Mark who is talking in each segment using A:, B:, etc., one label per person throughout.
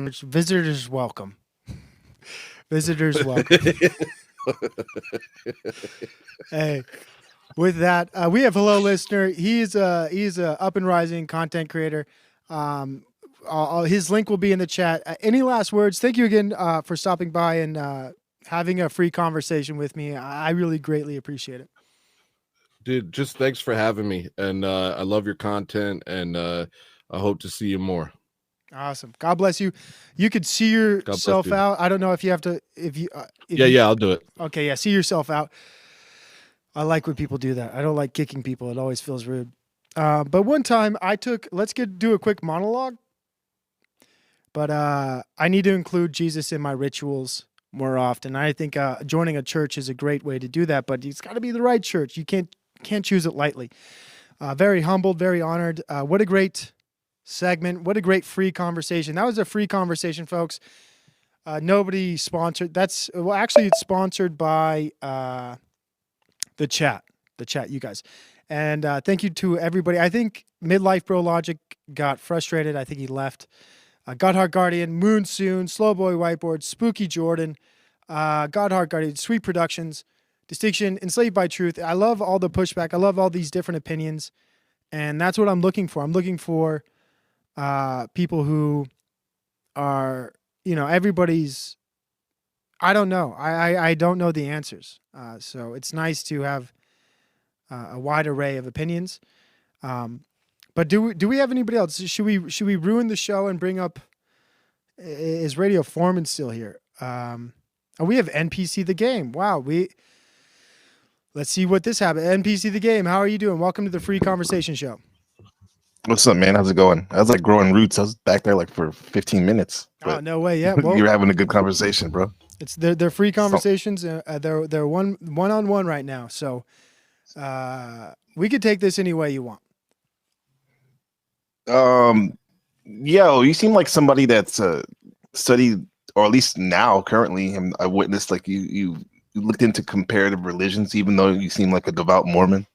A: Visitors welcome. Visitors welcome. Hey, with that, we have hello listener. He's a up and rising content creator. Um, his link will be in the chat. Any last words? Thank you again for stopping by and having a free conversation with me. I really greatly appreciate it.
B: Dude, just thanks for having me, and I love your content, and I hope to see you more.
A: Awesome. God bless you. You could see
B: God bless
A: yourself
B: you.
A: out. I don't know if you have to. If
B: Yeah,
A: you,
B: yeah, I'll do it.
A: Okay, yeah. See yourself out. I like when people do that. I don't like kicking people. It always feels rude. But one time I took. Let's do a quick monologue. But I need to include Jesus in my rituals more often. I think joining a church is a great way to do that. But it's got to be the right church. You can't choose it lightly. Very humbled, very honored. What a great segment. What a great free conversation. That was a free conversation, folks. Nobody sponsored. Actually, it's sponsored by the chat, you guys. And thank you to everybody. I think Midlife Bro Logic got frustrated. I think he left. Godheart Guardian, Moon Soon, Slowboy Whiteboard, Spooky Jordan, Godheart Guardian, Sweet Productions, Distinction, Enslaved by Truth. I love all the pushback. I love all these different opinions. And that's what I'm looking for. I'm looking for people who are, everybody's, I don't know. I don't know the answers. So it's nice to have a wide array of opinions. But do we have anybody else? Should we ruin the show and bring up? Is Radio Foreman still here? We have NPC the game. Wow, let's see what this happened. NPC the game. How are you doing? Welcome to the Free Conversation Show.
C: What's up, man? How's it going? I was like growing roots. I was back there like for 15 minutes.
A: Oh, no way. Yeah, well,
C: you're having a good conversation, bro.
A: They're free conversations. They're one-on-one right now. So we could take this any way you want.
C: Yo, you seem like somebody that's studied, or at least now, currently, and I witnessed like you looked into comparative religions, even though you seem like a devout Mormon.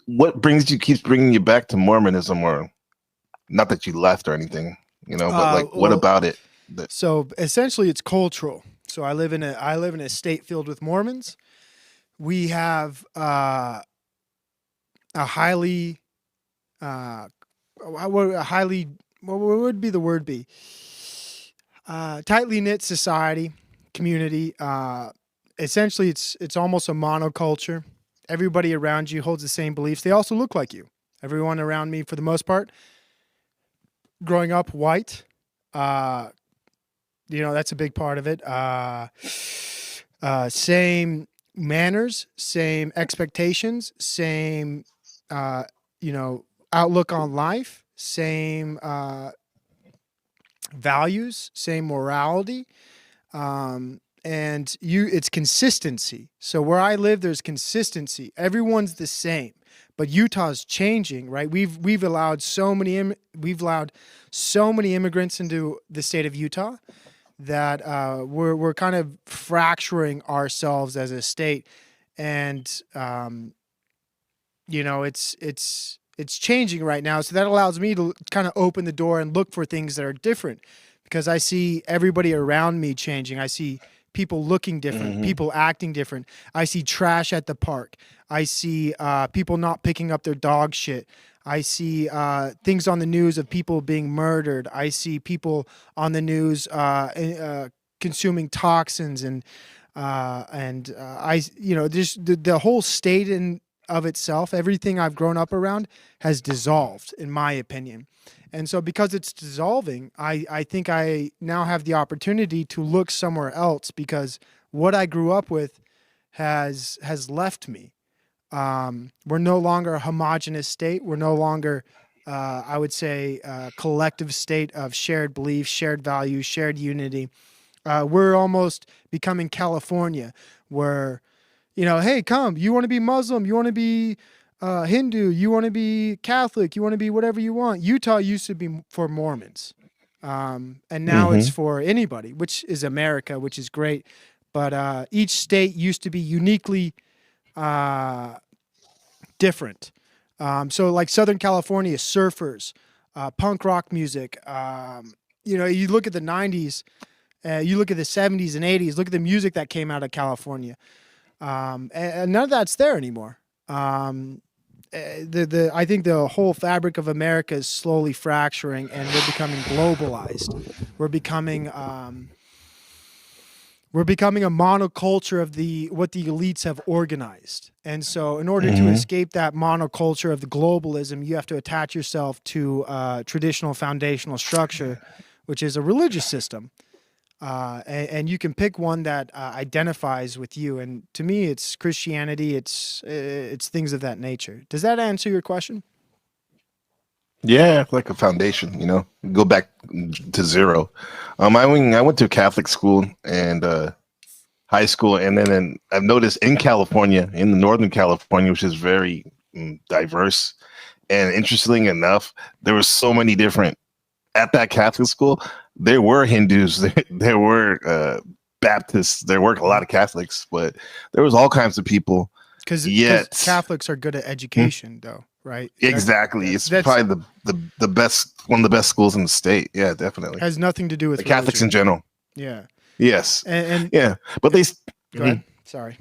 C: What keeps bringing you back to Mormonism, or not that you left or anything, but like what about it?
A: So essentially, it's cultural. So I live in a state filled with Mormons. We have a highly what would be the word be? Tightly knit society, community. Essentially, it's almost a monoculture. Everybody around you holds the same beliefs. They also look like you. Everyone around me, for the most part, growing up white, that's a big part of it. Same manners, same expectations, same, outlook on life, same values, same morality. And it's consistency. So where I live, there's consistency. Everyone's the same, but Utah's changing, right? We've allowed so many immigrants into the state of Utah that we're kind of fracturing ourselves as a state, and it's changing right now. So that allows me to kind of open the door and look for things that are different, because I see everybody around me changing. I see people looking different, people acting different. I see trash at the park. I see people not picking up their dog shit. I see things on the news of people being murdered. I see people on the news consuming toxins, and just the whole state in of itself, everything I've grown up around has dissolved, in my opinion. And so because it's dissolving, I think I now have the opportunity to look somewhere else, because what I grew up with has left me. We're no longer a homogenous state. We're no longer, I would say, a collective state of shared beliefs, shared values, shared unity. We're almost becoming California, where, hey, come, you want to be Muslim, you want to be Hindu, you want to be Catholic, you want to be whatever you want. Utah used to be for Mormons. And now it's for anybody, which is America, which is great. But each state used to be uniquely different. So like Southern California, surfers, punk rock music. You look at the 90s, you look at the 70s and 80s, look at the music that came out of California. And none of that's there anymore. I think the whole fabric of America is slowly fracturing, and we're becoming globalized. We're becoming a monoculture of what the elites have organized. And so in order to escape that monoculture of the globalism, you have to attach yourself to traditional foundational structure, which is a religious system. And you can pick one that identifies with you. And to me, it's Christianity. It's things of that nature. Does that answer your question?
C: Yeah, like a foundation, go back to zero. I went to Catholic school and high school, and then I've noticed in California, in the Northern California, which is very diverse, and interestingly enough, there were so many different at that Catholic school. There were Hindus, there were Baptists, there were a lot of Catholics, but there was all kinds of people.
A: Because Catholics are good at education, though, right?
C: Exactly. It's probably the best, one of the best schools in the state. Yeah, definitely.
A: Has nothing to do with
C: the Catholics in general.
A: Yeah.
C: Yes.
A: And
C: yeah, but they
A: go ahead. Sorry.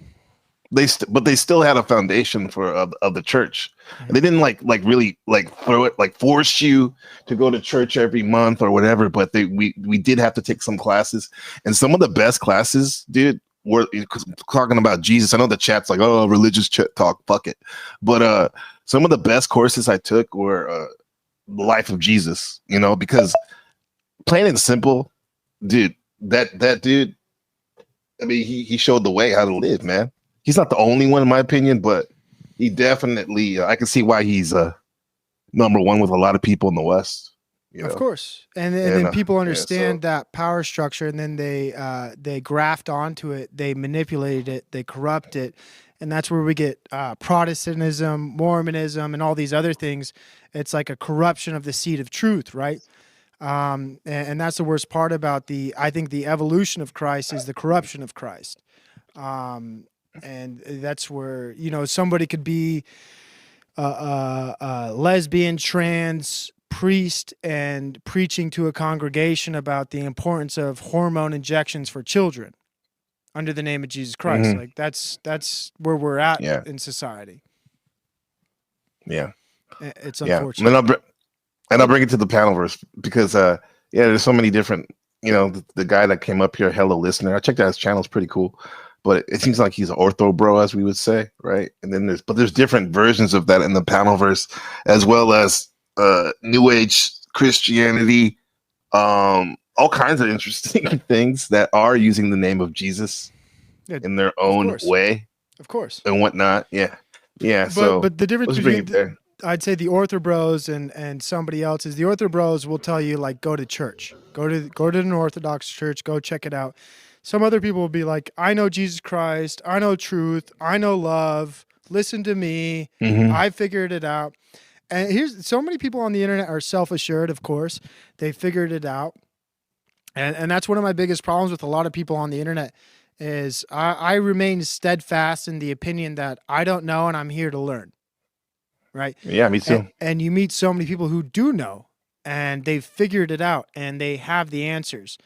C: They still had a foundation of the church. And they didn't really throw it, force you to go to church every month or whatever. But we did have to take some classes, and some of the best classes, dude, were talking about Jesus. I know the chat's like, oh, religious talk, fuck it. But some of the best courses I took were the life of Jesus. Because plain and simple, dude, that dude. I mean, he showed the way how to live, man. He's not the only one, in my opinion, but he definitely, I can see why he's number one with a lot of people in the West.
A: Of course. And then people understand that power structure, and then they graft onto it, they manipulate it, they corrupt it. And that's where we get Protestantism, Mormonism, and all these other things. It's like a corruption of the seed of truth, right? And that's the worst part about I think the evolution of Christ is the corruption of Christ. And that's where, somebody could be a lesbian, trans priest and preaching to a congregation about the importance of hormone injections for children under the name of Jesus Christ. Like that's where we're at in society.
C: Yeah.
A: It's unfortunate.
C: And I'll bring it to the panel verse because, there's so many different, the guy that came up here, Hello Listener. I checked out his channel. It's pretty cool. But it seems like he's an ortho bro, as we would say, right? And then there's different versions of that in the panel verse, as well as New Age Christianity, all kinds of interesting things that are using the name of Jesus in their own way,
A: of course,
C: and whatnot. Yeah.
A: But the difference between I'd say the ortho bros and somebody else is the ortho bros will tell you, like, go to church, go to an Orthodox church, go check it out. Some other people will be like, I know Jesus Christ, I know truth, I know love, listen to me, I figured it out. And so many people on the internet are self-assured, of course. They figured it out. And that's one of my biggest problems with a lot of people on the internet is I remain steadfast in the opinion that I don't know and I'm here to learn. Right?
C: Yeah, me too.
A: And you meet so many people who do know and they've figured it out and they have the answers.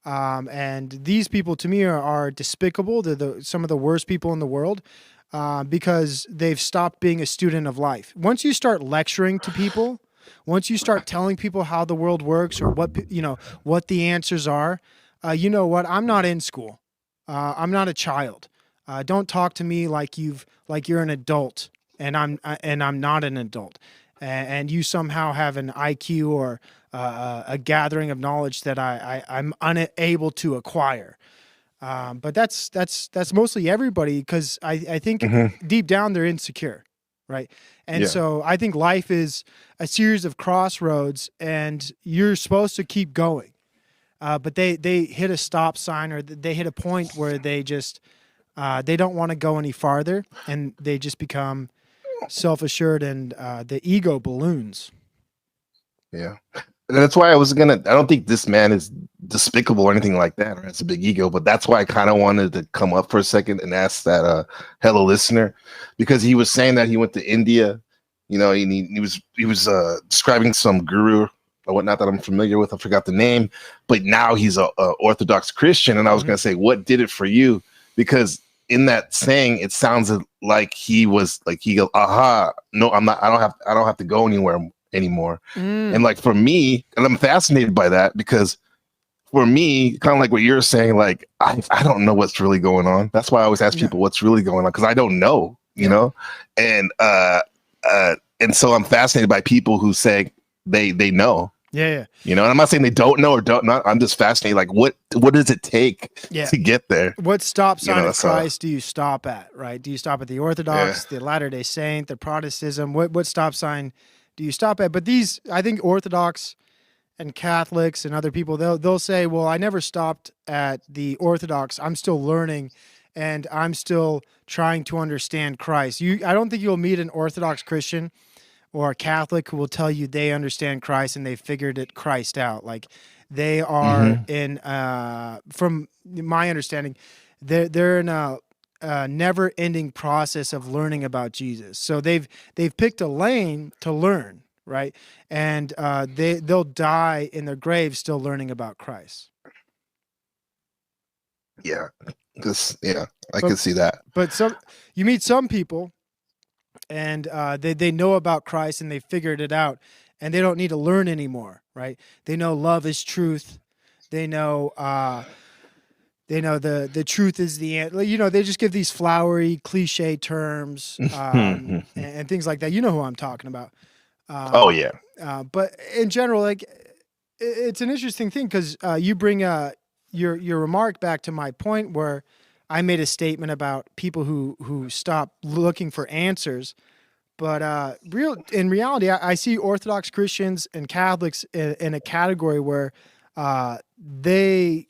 A: And these people, to me, are despicable. They're some of the worst people in the world because they've stopped being a student of life. Once you start lecturing to people, once you start telling people how the world works or what the answers are, you know what? I'm not in school. I'm not a child. Don't talk to me like you're an adult, and I'm not an adult. And you somehow have an IQ or a gathering of knowledge that I'm unable to acquire. But that's mostly everybody because I think deep down they're insecure, right? And so I think life is a series of crossroads, and you're supposed to keep going. But they hit a stop sign or they hit a point where they just they don't want to go any farther, and they just become self-assured, and the ego balloons.
C: Yeah. And that's why I don't think this man is despicable or anything like that, or has a big ego, but that's why I kind of wanted to come up for a second and ask that Hello Listener, because he was saying that he went to India You know, he was describing some guru or whatnot that I'm familiar with. I forgot the name, but now he's a Orthodox Christian. And I was
A: Mhm.
C: going to say, what did it for you? Because in that saying, it sounds like he was like, he goes, aha, no, I'm not, I don't have to go anywhere anymore.
A: Mm.
C: And like for me, and I'm fascinated by that because for me, kind of like what you're saying, like I don't know what's really going on. That's why I always ask
A: Yeah.
C: people what's really going on, because I don't know, you
A: Yeah.
C: know? And so I'm fascinated by people who say they know.
A: Yeah.
C: You know, and I'm not saying they don't know or don't not. I'm just fascinated. Like, what does it take
A: Yeah.
C: to get there?
A: What stop
C: You
A: sign
C: know,
A: of
C: so-
A: Christ do you stop at, right? Do you stop at the Orthodox, the Latter-day Saint, the Protestantism? What stop sign do you stop at? But these, I think Orthodox and Catholics and other people, they'll say, well, I never stopped at the Orthodox. I'm still learning and I'm still trying to understand Christ. I don't think you'll meet an Orthodox Christian or a Catholic who will tell you they understand Christ and they figured Christ out. Like they are in, from my understanding, they're in a never-ending process of learning about Jesus. So they've picked a lane to learn, right? And they'll die in their grave still learning about Christ.
C: Yeah, I
A: But-
C: can see that.
A: But you meet some people, and they know about Christ and they figured it out, and they don't need to learn anymore, right? They know love is truth. They know the truth is the end. You know, they just give these flowery cliche terms and things like that. You know who I'm talking about.
C: Oh yeah,
A: But in general, like it's an interesting thing because you bring your remark back to my point where I made a statement about people who stop looking for answers. But in reality, I see Orthodox Christians and Catholics in a category where they're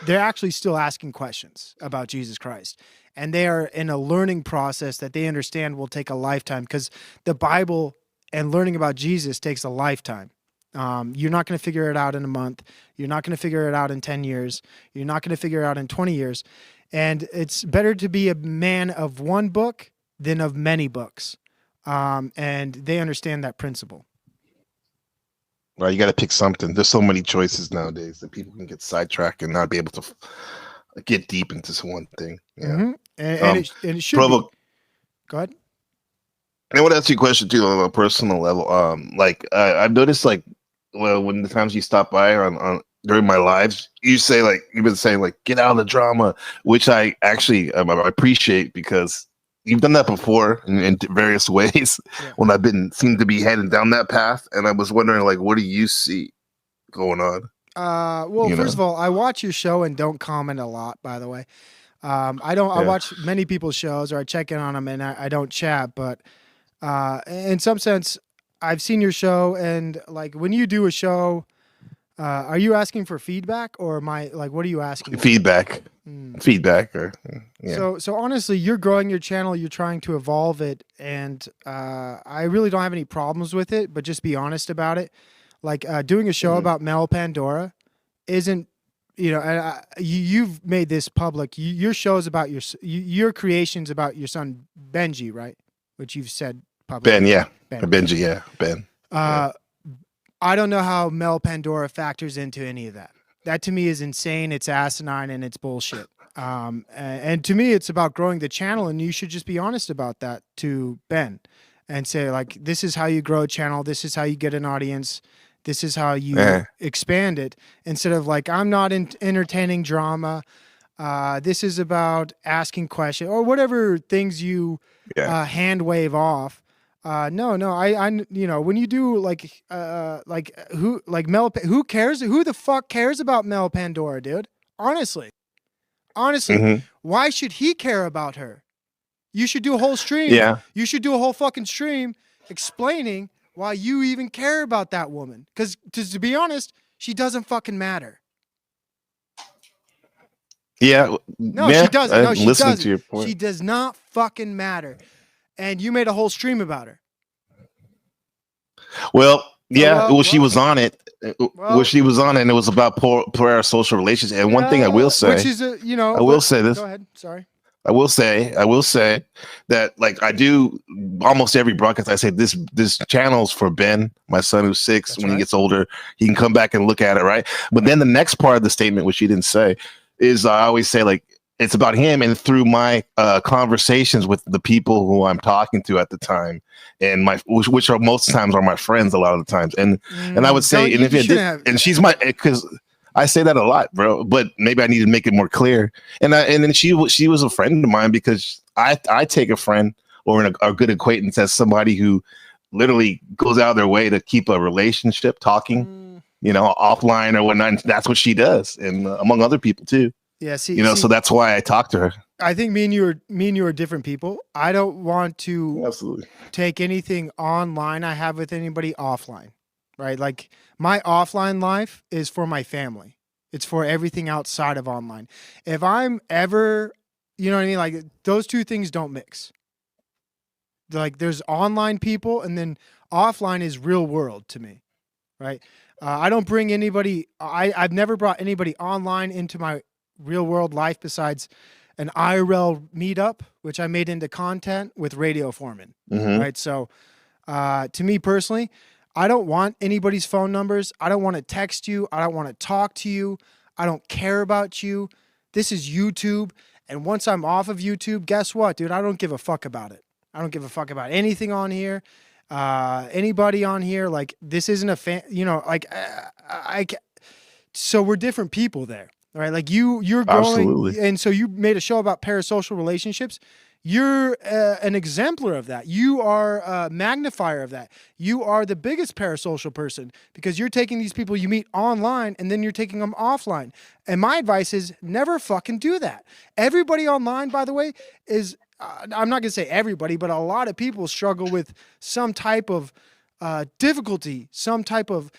A: actually still asking questions about Jesus Christ. And they are in a learning process that they understand will take a lifetime, because the Bible and learning about Jesus takes a lifetime. You're not going to figure it out in a month. You're not going to figure it out in 10 years. You're not going to figure it out in 20 years. And it's better to be a man of one book than of many books. And they understand that principle.
C: well, you got to pick something. There's so many choices nowadays that people can get sidetracked and not be able to get deep into one thing. Yeah.
A: Mhm. And it should
C: Provo-
A: be. Go ahead.
C: I want to ask you a question too on a personal level. I've noticed, like, well, when the times you stop by on during my lives, you say, like, you've been saying, like, get out of the drama, which I actually I appreciate, because you've done that before in various ways.
A: Yeah.
C: When I've seemed to be heading down that path, and I was wondering, like, what do you see going on?
A: Well,
C: You
A: first
C: know?
A: of all, I watch your show and don't comment a lot, by the way. I
C: Yeah.
A: watch many people's shows, or I check in on them, and I don't chat. But in some sense, I've seen your show, and like when you do a show, are you asking for feedback, or what are you asking for?
C: Feedback, or yeah.
A: So honestly, you're growing your channel, you're trying to evolve it, and I really don't have any problems with it. But just be honest about it. Like doing a show about Mel Pandora isn't, and you've made this public. Your show's about your creations about your son Benji, right? Which you've said publicly.
C: Ben, yeah,
A: Ben.
C: Benji, yeah, Ben.
A: I don't know how Mel Pandora factors into any of that. That to me is insane. It's asinine and it's bullshit. And to me, it's about growing the channel, and you should just be honest about that to Ben and say, like, this is how you grow a channel. This is how you get an audience. This is how you expand it, instead of like, I'm not entertaining drama. This is about asking questions or whatever things you hand wave off. No, I when you do who cares? Who the fuck cares about Mel Pandora, dude? Honestly, why should he care about her? You should do a whole stream.
C: Yeah.
A: You should do a whole fucking stream explaining why you even care about that woman. Because to be honest, she doesn't fucking matter.
C: Yeah.
A: No,
C: yeah,
A: she doesn't. No, she
C: listening
A: doesn't.
C: to your point.
A: She does not fucking matter. And you made a whole stream about her.
C: Well, yeah.
A: well,
C: She was on it. She was on it, and it was about poor social relations. And one thing I will say,
A: which is
C: I will say this.
A: Go ahead. Sorry.
C: I will say that like I do almost every broadcast. I say this channel's for Ben, my son who's 6.
A: That's
C: when
A: right.
C: he gets older, he can come back and look at it, right? But then the next part of the statement, which he didn't say, is I always say like it's about him and through my conversations with the people who I'm talking to at the time, and which are most times are my friends a lot of the times, and I would say, and if it did, and she's my because. I say that a lot, bro, but maybe I need to make it more clear. And then she was a friend of mine because I take a friend or a good acquaintance as somebody who literally goes out of their way to keep a relationship talking, offline or whatnot. And that's what she does, and among other people too.
A: Yeah,
C: so that's why I talk to her.
A: I think me and you are different people. I don't want to
C: Absolutely
A: take anything online I have with anybody offline, right? Like my offline life is for my family. It's for everything outside of online. If I'm ever, you know what I mean? Like those two things don't mix. Like there's online people and then offline is real world to me, right? I don't bring anybody, I've never brought anybody online into my real world life besides an IRL meetup, which I made into content with Radio Foreman, right? So to me personally, I don't want anybody's phone numbers. I don't want to text you. I don't want to talk to you. I don't care about you. This is YouTube. And once I'm off of YouTube, guess what, dude? I don't give a fuck about it. I don't give a fuck about anything on here. Anybody on here. Like this isn't a fan, so we're different people there, right? Like you're growing.
C: Absolutely.
A: And so you made a show about parasocial relationships. You're an exemplar of that. You are a magnifier of that. You are the biggest parasocial person because you're taking these people you meet online and then you're taking them offline. And my advice is never fucking do that. Everybody online, by the way, is, I'm not going to say everybody, but a lot of people struggle with some type of difficulty, some type of,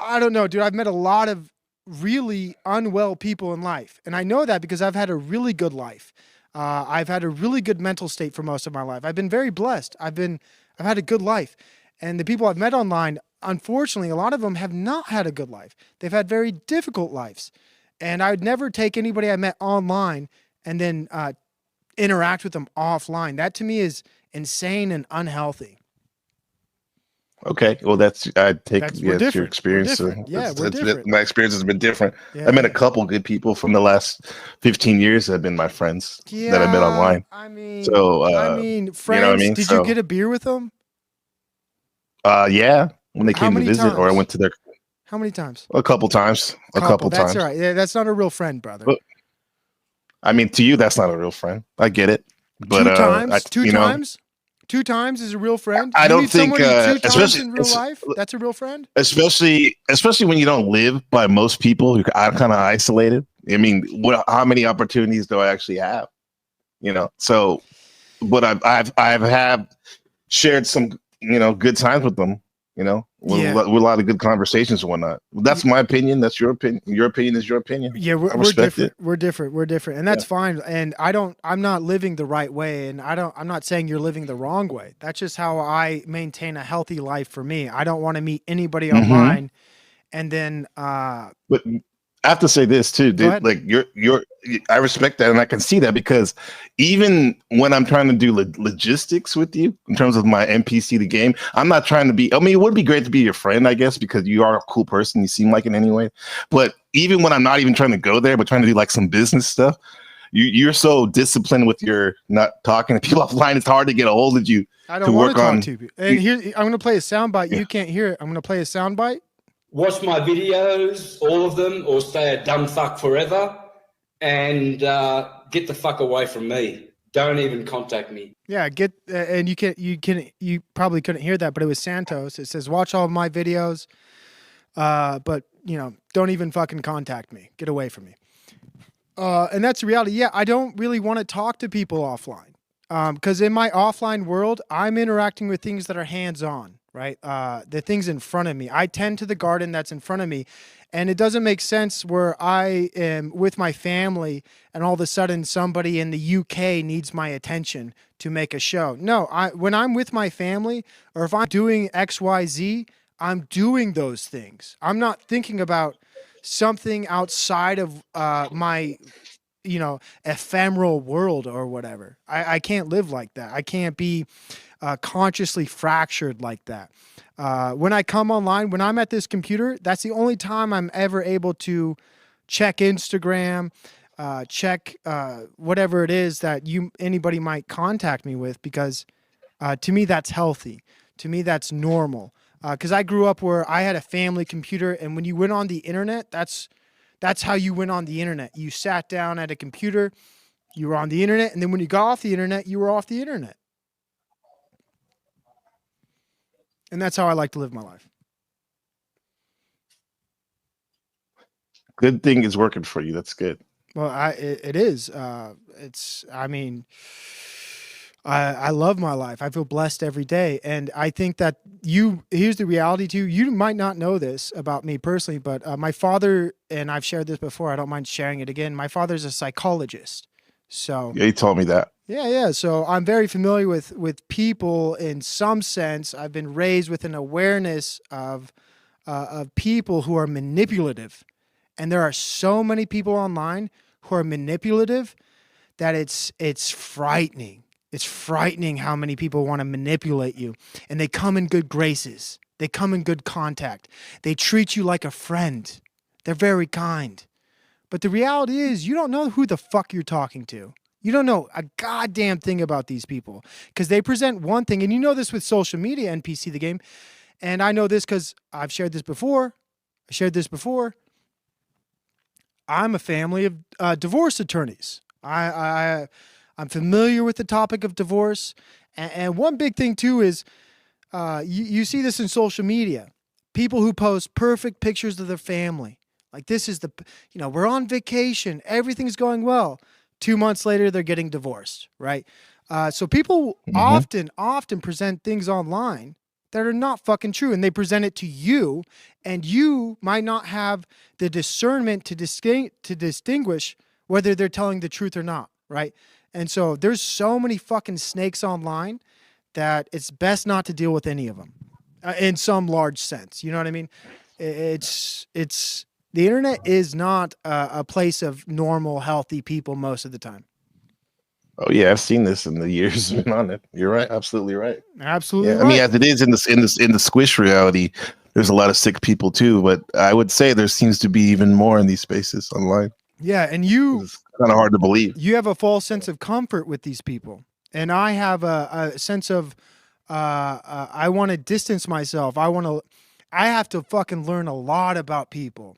A: I don't know, dude. I've met a lot of really unwell people in life. And I know that because I've had a really good life. I've had a really good mental state for most of my life. I've been very blessed. I've had a good life. And the people I've met online, unfortunately, a lot of them have not had a good life. They've had very difficult lives. And I would never take anybody I met online and then interact with them offline. That to me is insane and unhealthy.
C: Okay, well, I take
A: We're
C: that's your
A: different.
C: experience.
A: We're different. Yeah, we're different.
C: My experience has been different.
A: Yeah.
C: I met a couple good people from the last 15 years that have been my friends that I met online.
A: I mean, friends.
C: You know what I mean?
A: Did you get a beer with them?
C: Yeah, when they
A: How
C: came to
A: many
C: visit, or I
A: times?
C: went to their
A: How many times?
C: a couple times.
A: That's all right. Yeah, that's not a real friend, brother.
C: But, I mean, to you, that's not a real friend. I get it. But
A: Two times is a real friend.
C: I don't think,
A: especially in real life, that's a real friend.
C: Especially when you don't live by most people, you're kind of isolated. I mean, how many opportunities do I actually have? So, but I've had shared some good times with them. With a lot of good conversations and whatnot. That's my opinion. That's your opinion. Your opinion is your opinion.
A: Yeah, we're different. We're different, and that's fine. And I'm not living the right way, and I'm not saying you're living the wrong way. That's just how I maintain a healthy life for me. I don't want to meet anybody online, and then.
C: But I have to say this too, dude. Like I respect that, and I can see that because even when I'm trying to do logistics with you in terms of my NPC the game, I'm not trying to be. I mean, it would be great to be your friend, I guess, because you are a cool person. You seem like it anyway. But even when I'm not even trying to go there, but trying to do like some business stuff, you're so disciplined with your not talking to people offline. It's hard to get a hold of you.
A: I don't want to talk to you. And here I'm going to play a soundbite. You can't hear it. I'm going to play a soundbite.
D: Watch my videos, all of them, or stay a dumb fuck forever, and get the fuck away from me. Don't even contact me.
A: Yeah, and you probably couldn't hear that, but it was Santos. It says, watch all of my videos, but don't even fucking contact me. Get away from me. And that's the reality. Yeah, I don't really want to talk to people offline. Because in my offline world, I'm interacting with things that are hands-on. Right? The things in front of me. I tend to the garden that's in front of me. And it doesn't make sense where I am with my family and all of a sudden somebody in the UK needs my attention to make a show. No, when I'm with my family or if I'm doing XYZ, I'm doing those things. I'm not thinking about something outside of my ephemeral world or whatever. I can't live like that. I can't be consciously fractured like that. When I come online, when I'm at this computer, that's the only time I'm ever able to check Instagram, check whatever it is that anybody might contact me with, because to me that's healthy. To me that's normal. Because I grew up where I had a family computer, and when you went on the internet, that's how you went on the internet. You sat down at a computer, you were on the internet, and then when you got off the internet, you were off the internet. And that's how I like to live my life.
C: Good thing is working for you. That's good.
A: Well, it is. I love my life. I feel blessed every day. And I think that here's the reality too. You might not know this about me personally, but my father, and I've shared this before, I don't mind sharing it again. My father's a psychologist. So
C: Yeah, he told me that.
A: yeah. So I'm very familiar with people in some sense. I've been raised with an awareness of people who are manipulative. And there are so many people online who are manipulative that it's frightening. It's frightening how many people want to manipulate you. And they come in good graces. They come in good contact. They treat you like a friend. They're very kind. But the reality is you don't know who the fuck you're talking to. You don't know a goddamn thing about these people because they present one thing. And you know this with social media, NPC the game. And I know this because I've shared this before. I'm a family of divorce attorneys. I'm familiar with the topic of divorce. And one big thing too is you see this in social media. People who post perfect pictures of their family. Like this is we're on vacation. Everything's going well. 2 months later, they're getting divorced, right? So people often present things online that are not fucking true, and they present it to you, and you might not have the discernment to distinguish whether they're telling the truth or not, right? And so there's so many fucking snakes online that it's best not to deal with any of them in some large sense. You know what I mean? It's the internet is not a place of normal, healthy people most of the time.
C: Oh yeah, I've seen this in the years been on it. You're right, absolutely right.
A: Absolutely.
C: Yeah,
A: right.
C: I mean, as it is in the squish reality, there's a lot of sick people too. But I would say there seems to be even more in these spaces online.
A: Yeah, and
C: It's kind of hard to believe.
A: you have a false sense of comfort with these people, and I have a sense of I want to distance myself. I have to fucking learn a lot about people,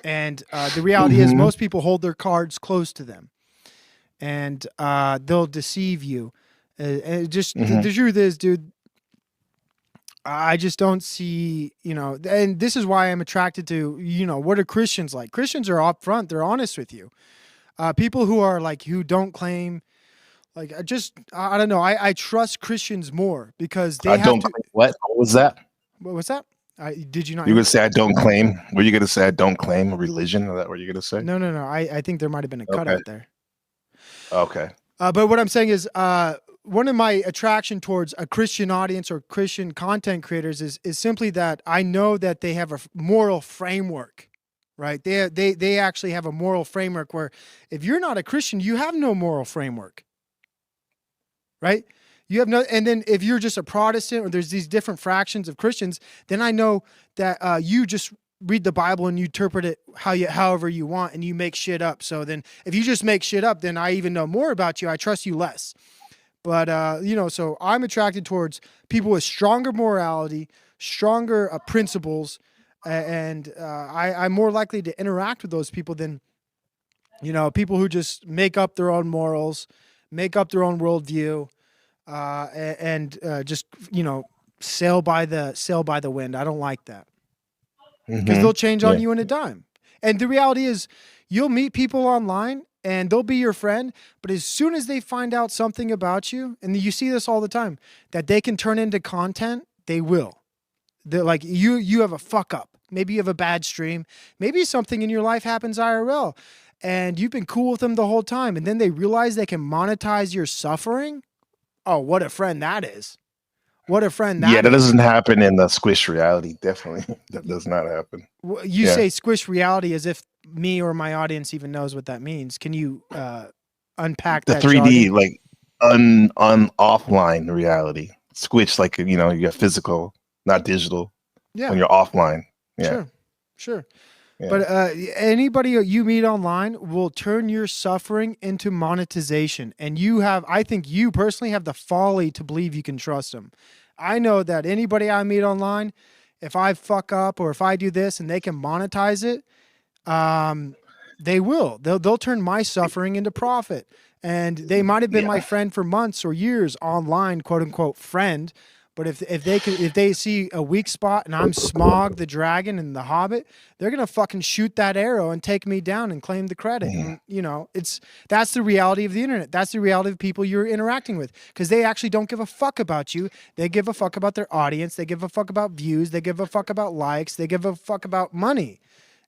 A: and the reality is most people hold their cards close to them. And they'll deceive you. And the truth is, dude, I just don't see, and this is why I'm attracted to, what are Christians like? Christians are upfront. They're honest with you. People who are who don't claim, I don't know. I trust Christians more because they have to.
C: What was that?
A: What's that? Did you not?
C: You would say I don't claim. Were you going to say I don't claim a religion? Is that what you're going to say?
A: No. I think there might have been a cutout there.
C: Okay.
A: But what I'm saying is, one of my attraction towards a Christian audience or Christian content creators is simply that I know that they have a moral framework, right? They actually have a moral framework where if you're not a Christian, you have no moral framework, right? You have no, and then if you're just a Protestant or there's these different fractions of Christians, then I know that you just read the Bible and you interpret it however you want and you make shit up. So then if you just make shit up, then I even know more about you. I trust you less. But, so I'm attracted towards people with stronger morality, stronger principles, and I'm more likely to interact with those people than, people who just make up their own morals, make up their own worldview, and just, sail by the wind. I don't like that. Because they'll change on you in a dime. And the reality is you'll meet people online and they'll be your friend, but as soon as they find out something about you, and you see this all the time, that they can turn into content, they will. They're like, you have a fuck up. Maybe you have a bad stream. Maybe something in your life happens IRL and you've been cool with them the whole time. And then they realize they can monetize your suffering. Oh, what a friend that is. What a friend that
C: that doesn't happen in the squish reality. Definitely. That does not happen.
A: You say squish reality as if me or my audience even knows what that means. Can you unpack
C: The
A: that
C: 3D,
A: jargon?
C: like on offline reality. Switch, like, you know, you got physical, not digital.
A: Yeah,
C: When you're offline. Yeah.
A: sure, sure.
C: Yeah.
A: But anybody you meet online will turn your suffering into monetization. And I think you personally have the folly to believe you can trust them. I know that anybody I meet online, if I fuck up or if I do this and they can monetize it, they will. They'll turn my suffering into profit. And they might have been my friend for months or years online, quote unquote friend. But if they see a weak spot and I'm Smog the Dragon and the Hobbit, they're gonna fucking shoot that arrow and take me down and claim the credit. And, you know, that's the reality of the internet. That's the reality of people you're interacting with, because they actually don't give a fuck about you. They give a fuck about their audience. They give a fuck about views. They give a fuck about likes. They give a fuck about money.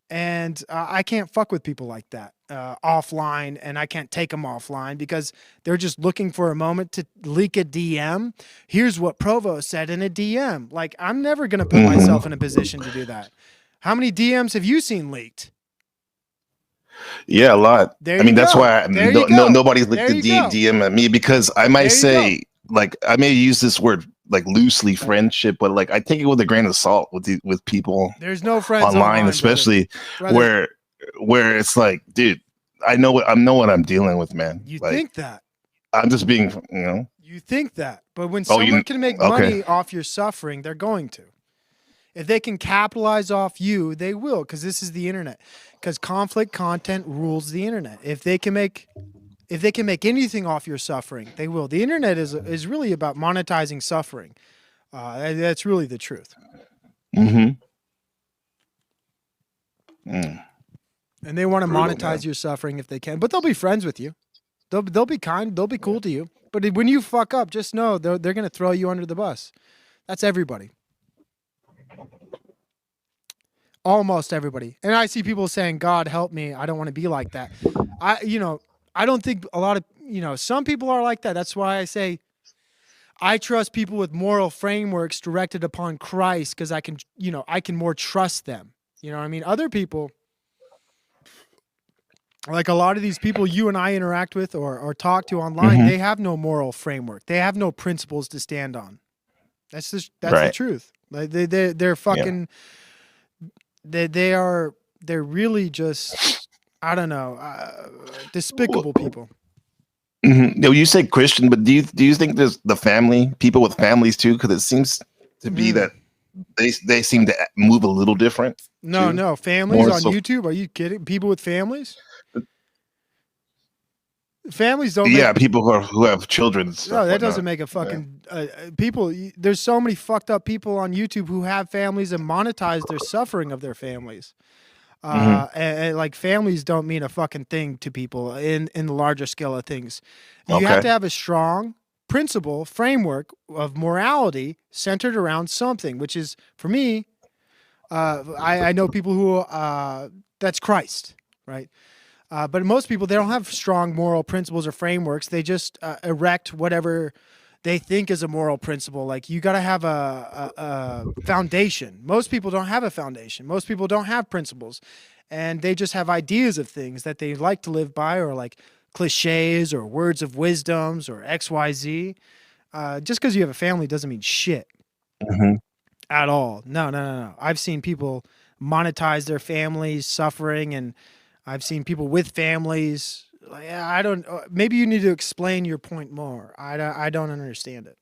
A: And I can't fuck with people like that offline, and I can't take them offline because they're just looking for a moment to leak a DM. Here's what Provo said in a DM. Like, I'm never going to put myself in a position to do that. How many DMs have you seen leaked?
C: Yeah, a lot.
A: There
C: I mean,
A: you
C: that's
A: go.
C: why
A: There you go.
C: nobody's
A: There
C: licked the
A: you go.
C: DM at me, because I might
A: There you
C: say, like, I may use this word like loosely friendship, but like I take it with a grain of salt with people
A: There's no friends
C: online, especially
A: brother.
C: where it's like, dude, I know what I'm dealing with, man.
A: You
C: like,
A: think that.
C: I'm just being, you know.
A: You think that. But when
C: Oh,
A: someone can make
C: okay.
A: money off your suffering, they're going to. If they can capitalize off you, they will, because this is the internet. Because conflict content rules the internet. If they can make anything off your suffering, they will. The internet is really about monetizing suffering. That's really the truth.
C: Mm-hmm.
A: And they want to
C: Brutal,
A: monetize
C: man.
A: your suffering if they can. But they'll be friends with you. They'll be kind. They'll be cool to you. But when you fuck up, just know they're going to throw you under the bus. That's everybody. Almost everybody. And I see people saying, God help me, I don't want to be like that. I don't think a lot of, some people are like that. That's why I say I trust people with moral frameworks directed upon Christ, because I can more trust them. You know what I mean? Other people, like a lot of these people you and I interact with or talk to online, they have no moral framework. They have no principles to stand on. That's the truth. Like they're fucking they're really just, I don't know, despicable people.
C: No, you say Christian, but do you think there's the family, people with families too? Because it seems to be that they seem to move a little different.
A: No, families
C: More
A: on
C: so-
A: YouTube. Are you kidding? People with families? Families don't.
C: Yeah,
A: make,
C: people who have children. And stuff
A: no, that
C: whatnot.
A: doesn't make a fucking people. There's so many fucked up people on YouTube who have families and monetize their suffering of their families. And like families don't mean a fucking thing to people in the larger scale of things. You have to have a strong principle framework of morality centered around something, which is, for me, I know people who that's Christ, right? But most people, they don't have strong moral principles or frameworks. They just erect whatever they think is a moral principle. Like, you got to have a foundation. Most people don't have a foundation. Most people don't have principles, and they just have ideas of things that they like to live by, or like cliches or words of wisdoms or XYZ. Just because you have a family doesn't mean shit at all. No. I've seen people monetize their families' suffering, and I've seen people with families. I don't. Maybe you need to explain your point more. I don't understand it.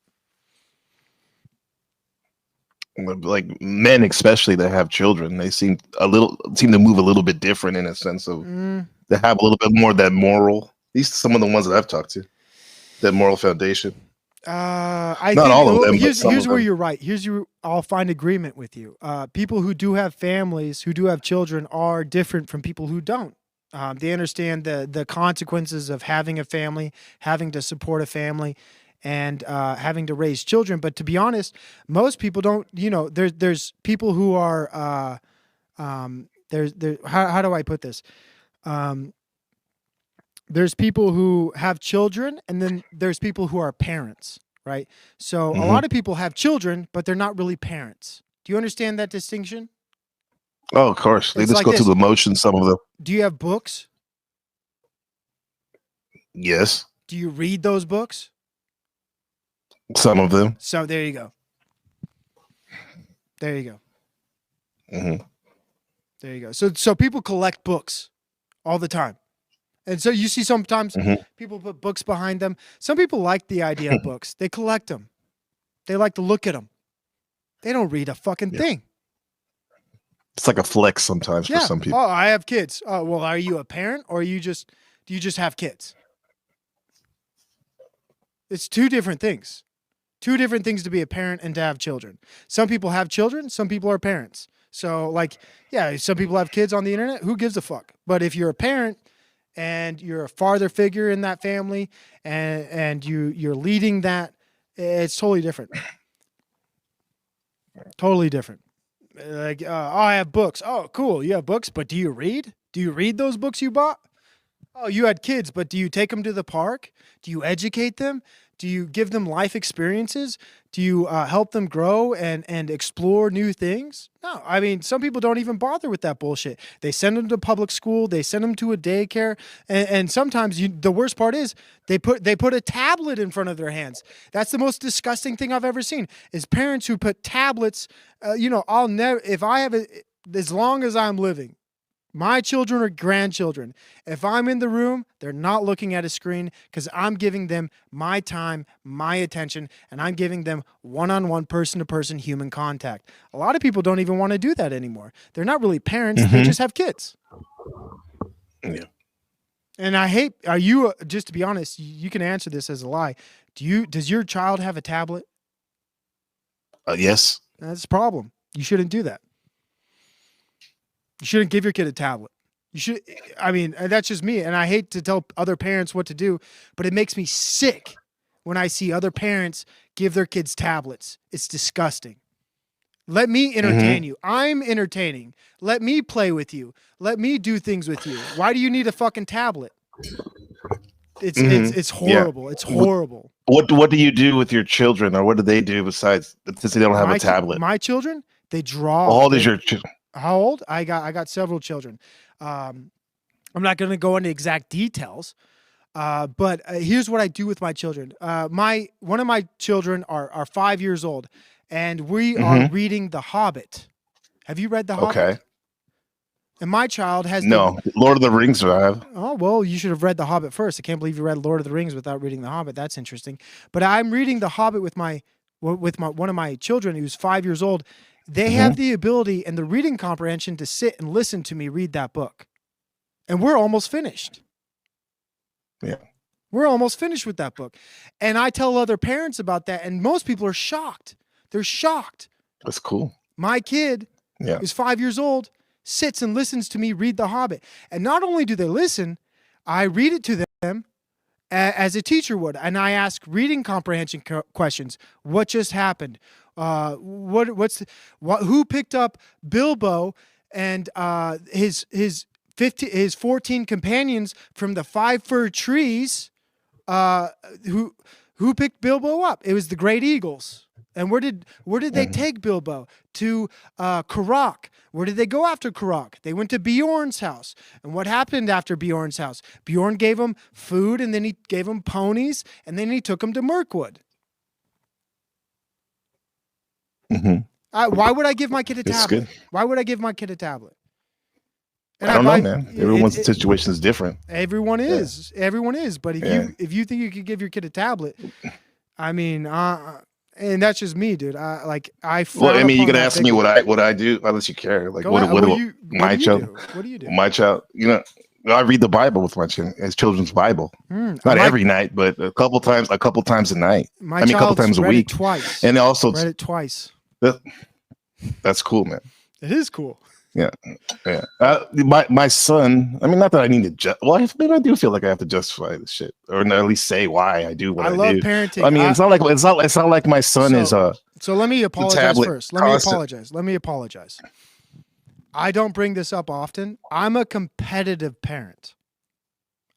C: Like men, especially that have children, they seem to move a little bit different in a sense of they have a little bit more of that moral. At least some of the ones that I've talked to, that moral foundation.
A: I
C: Not
A: think,
C: all of them, but
A: Here's
C: some of
A: where
C: them.
A: you're right. I'll find agreement with you. People who do have families, who do have children, are different from people who don't. They understand the consequences of having a family, having to support a family, and having to raise children. But to be honest, most people don't. There's people who are how do I put this? There's people who have children, and then there's people who are parents, right? So a lot of people have children, but they're not really parents. Do you understand that distinction?
C: Oh, of course. They
A: It's
C: just
A: like
C: go
A: this.
C: through the motions. Some of them.
A: Do you have books?
C: Yes.
A: Do you read those books?
C: Some of them.
A: So there you go. There you go.
C: Hmm.
A: There you go. So people collect books all the time. And so you see sometimes
C: Mhm.
A: people put books behind them. Some people like the idea of books. They collect them. They like to look at them. They don't read a fucking
C: Yeah.
A: thing.
C: It's like a flex sometimes for some people.
A: Oh, I have kids. Oh, well, are you a parent or do you just have kids? It's two different things. Two different things to be a parent and to have children. Some people have children, some people are parents. So like, yeah, some people have kids on the internet. Who gives a fuck? But if you're a parent and you're a father figure in that family and you're leading that, it's totally different. Totally different. Like, oh, I have books. Oh, cool. You have books, but do you read? Do you read those books you bought? Oh, you had kids, but do you take them to the park? Do you educate them? Do you give them life experiences? Do you help them grow and explore new things? No, I mean, some people don't even bother with that bullshit. They send them to public school. They send them to a daycare. And sometimes the worst part is they put a tablet in front of their hands. That's the most disgusting thing I've ever seen is parents who put tablets. I'll never, if I have as long as I'm living, my children or grandchildren, if I'm in the room, they're not looking at a screen because I'm giving them my time, my attention, and I'm giving them one-on-one, person-to-person human contact. A lot of people don't even want to do that anymore. They're not really parents. They just have kids.
C: Yeah.
A: And I hate, are you, just to be honest, you can answer this as a lie. Does your child have a tablet?
C: Yes.
A: That's a problem. You shouldn't do that. You shouldn't give your kid a tablet. You should, I mean, that's just me. And I hate to tell other parents what to do, but it makes me sick when I see other parents give their kids tablets. It's disgusting. Let me entertain you. I'm entertaining. Let me play with you. Let me do things with you. Why do you need a fucking tablet? It's horrible. Yeah. It's horrible.
C: What do you do with your children, or what do they do besides since they don't have a tablet?
A: My children, they draw.
C: How old is your children?
A: How old? I got several children. I'm not going to go into exact details, but here's what I do with my children. One of my children are 5 years old, and we are reading The Hobbit. Have you read The Hobbit? Okay. And my child has
C: Lord of the Rings. I have.
A: Oh well, you should have read The Hobbit first. I can't believe you read Lord of the Rings without reading The Hobbit. That's interesting. But I'm reading The Hobbit with one of my children who's 5 years old. They have the ability and the reading comprehension to sit and listen to me read that book. And we're almost finished.
C: Yeah.
A: We're almost finished with that book. And I tell other parents about that, and most people are shocked. They're shocked.
C: That's cool.
A: My kid, who's 5 years old, sits and listens to me read The Hobbit. And not only do they listen, I read it to them as a teacher would. And I ask reading comprehension questions. What just happened? Who picked up Bilbo and his 14 companions from the 5 fir trees? Who picked Bilbo up? It was the Great Eagles. And where did they take Bilbo? To Karak. Where did they go after Karak? They went to Bjorn's house. And what happened after Bjorn's house? Bjorn gave them food, and then he gave them ponies, and then he took them to Mirkwood. Why would I give my kid a tablet? Why would I give my kid a tablet?
C: And I don't know, man. Everyone's situation is different.
A: Everyone is. Yeah. Everyone is. But if you think you could give your kid a tablet, I mean, and that's just me, dude.
C: Well, I mean, you could ask me what I do, unless you care. Like, what do my child?
A: What do you do?
C: My child, I read the Bible with my child. It's children's Bible. Not every night, but a couple times a night. A couple times a week.
A: Twice.
C: And also
A: read it twice.
C: That's cool, man.
A: It is cool.
C: Yeah. My son. I mean, not that I need to. Maybe I do feel like I have to justify this shit, or at least say why I do what I do.
A: I love parenting.
C: I mean, it's not like my son is a.
A: So let me apologize first. Let me apologize. I don't bring this up often. I'm a competitive parent.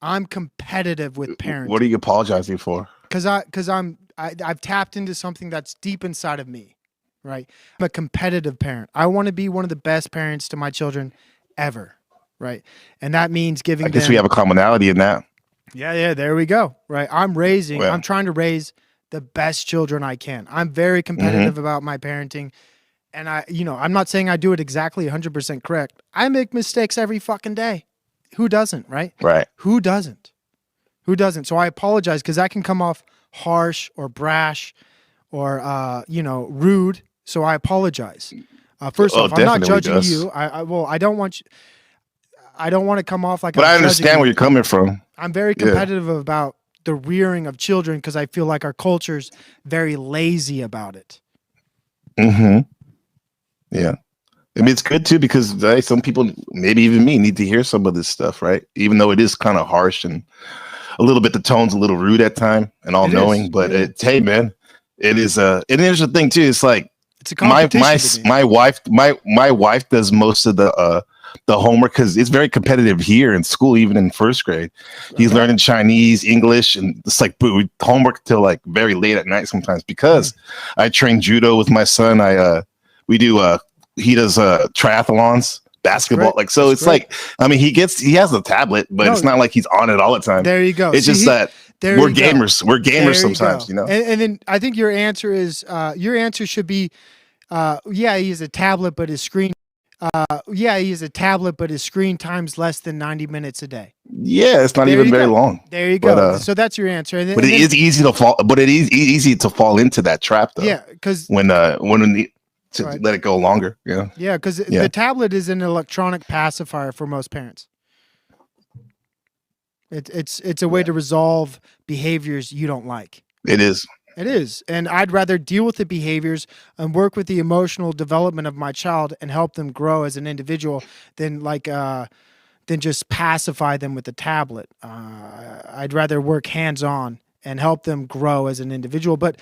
A: I'm competitive with parents.
C: What are you apologizing for?
A: Because I've tapped into something that's deep inside of me, right? I'm a competitive parent. I want to be one of the best parents to my children ever, right? And that means giving
C: I guess
A: them,
C: we have a commonality in that.
A: yeah, there we go, right? I'm
C: Well,
A: trying to raise the best children I can. I'm very competitive about my parenting. And I'm not saying I do it exactly 100% correct. I make mistakes every fucking day. Who doesn't, right?
C: right.
A: Who doesn't? Who doesn't? So I apologize because that can come off harsh or brash or rude. So I apologize. First
C: Oh,
A: off, I'm not
C: definitely
A: judging
C: does.
A: you. I don't want you. I don't want to come off like
C: But
A: I'm
C: I
A: judging
C: understand
A: you.
C: where you're coming from.
A: I'm very
C: Yeah.
A: competitive about the rearing of children because I feel like our culture's very lazy about it.
C: Mm-hmm. Yeah. I mean, it's good too because some people, maybe even me, need to hear some of this stuff, right? Even though it is kind of harsh and a little bit, the tone's a little rude at time and all
A: It is.
C: knowing, but
A: Yeah.
C: hey, man, it is. And there's the thing too. It's like
A: It's a
C: my
A: competition. to me.
C: my wife does most of the homework because it's very competitive here in school, even in first grade. He's
A: Okay.
C: learning Chinese, English, and it's like homework till like very late at night sometimes because I train judo with my son. We do he does triathlons, basketball,
A: great.
C: like so.
A: That's
C: It's like he has a tablet, but
A: No.
C: it's not like he's on it all the time.
A: There you go.
C: It's
A: See,
C: just that
A: there
C: we're
A: you go.
C: gamers. We're
A: There
C: gamers
A: you
C: sometimes,
A: go.
C: you know.
A: And then I think your answer should be, yeah, he has a tablet, but his screen, time's less than 90 minutes a day.
C: Yeah, it's not
A: There
C: even
A: you
C: very
A: go.
C: long.
A: There you go.
C: But,
A: So that's your answer. And then,
C: But it is easy to fall. But it is easy to fall into that trap, though.
A: yeah, because
C: When to
A: Right.
C: let it go longer. Yeah. Yeah.
A: the tablet is an electronic pacifier for most parents. It's a way to resolve behaviors you don't like.
C: It is.
A: It is. And I'd rather deal with the behaviors and work with the emotional development of my child and help them grow as an individual than just pacify them with the tablet. I'd rather work hands-on and help them grow as an individual. But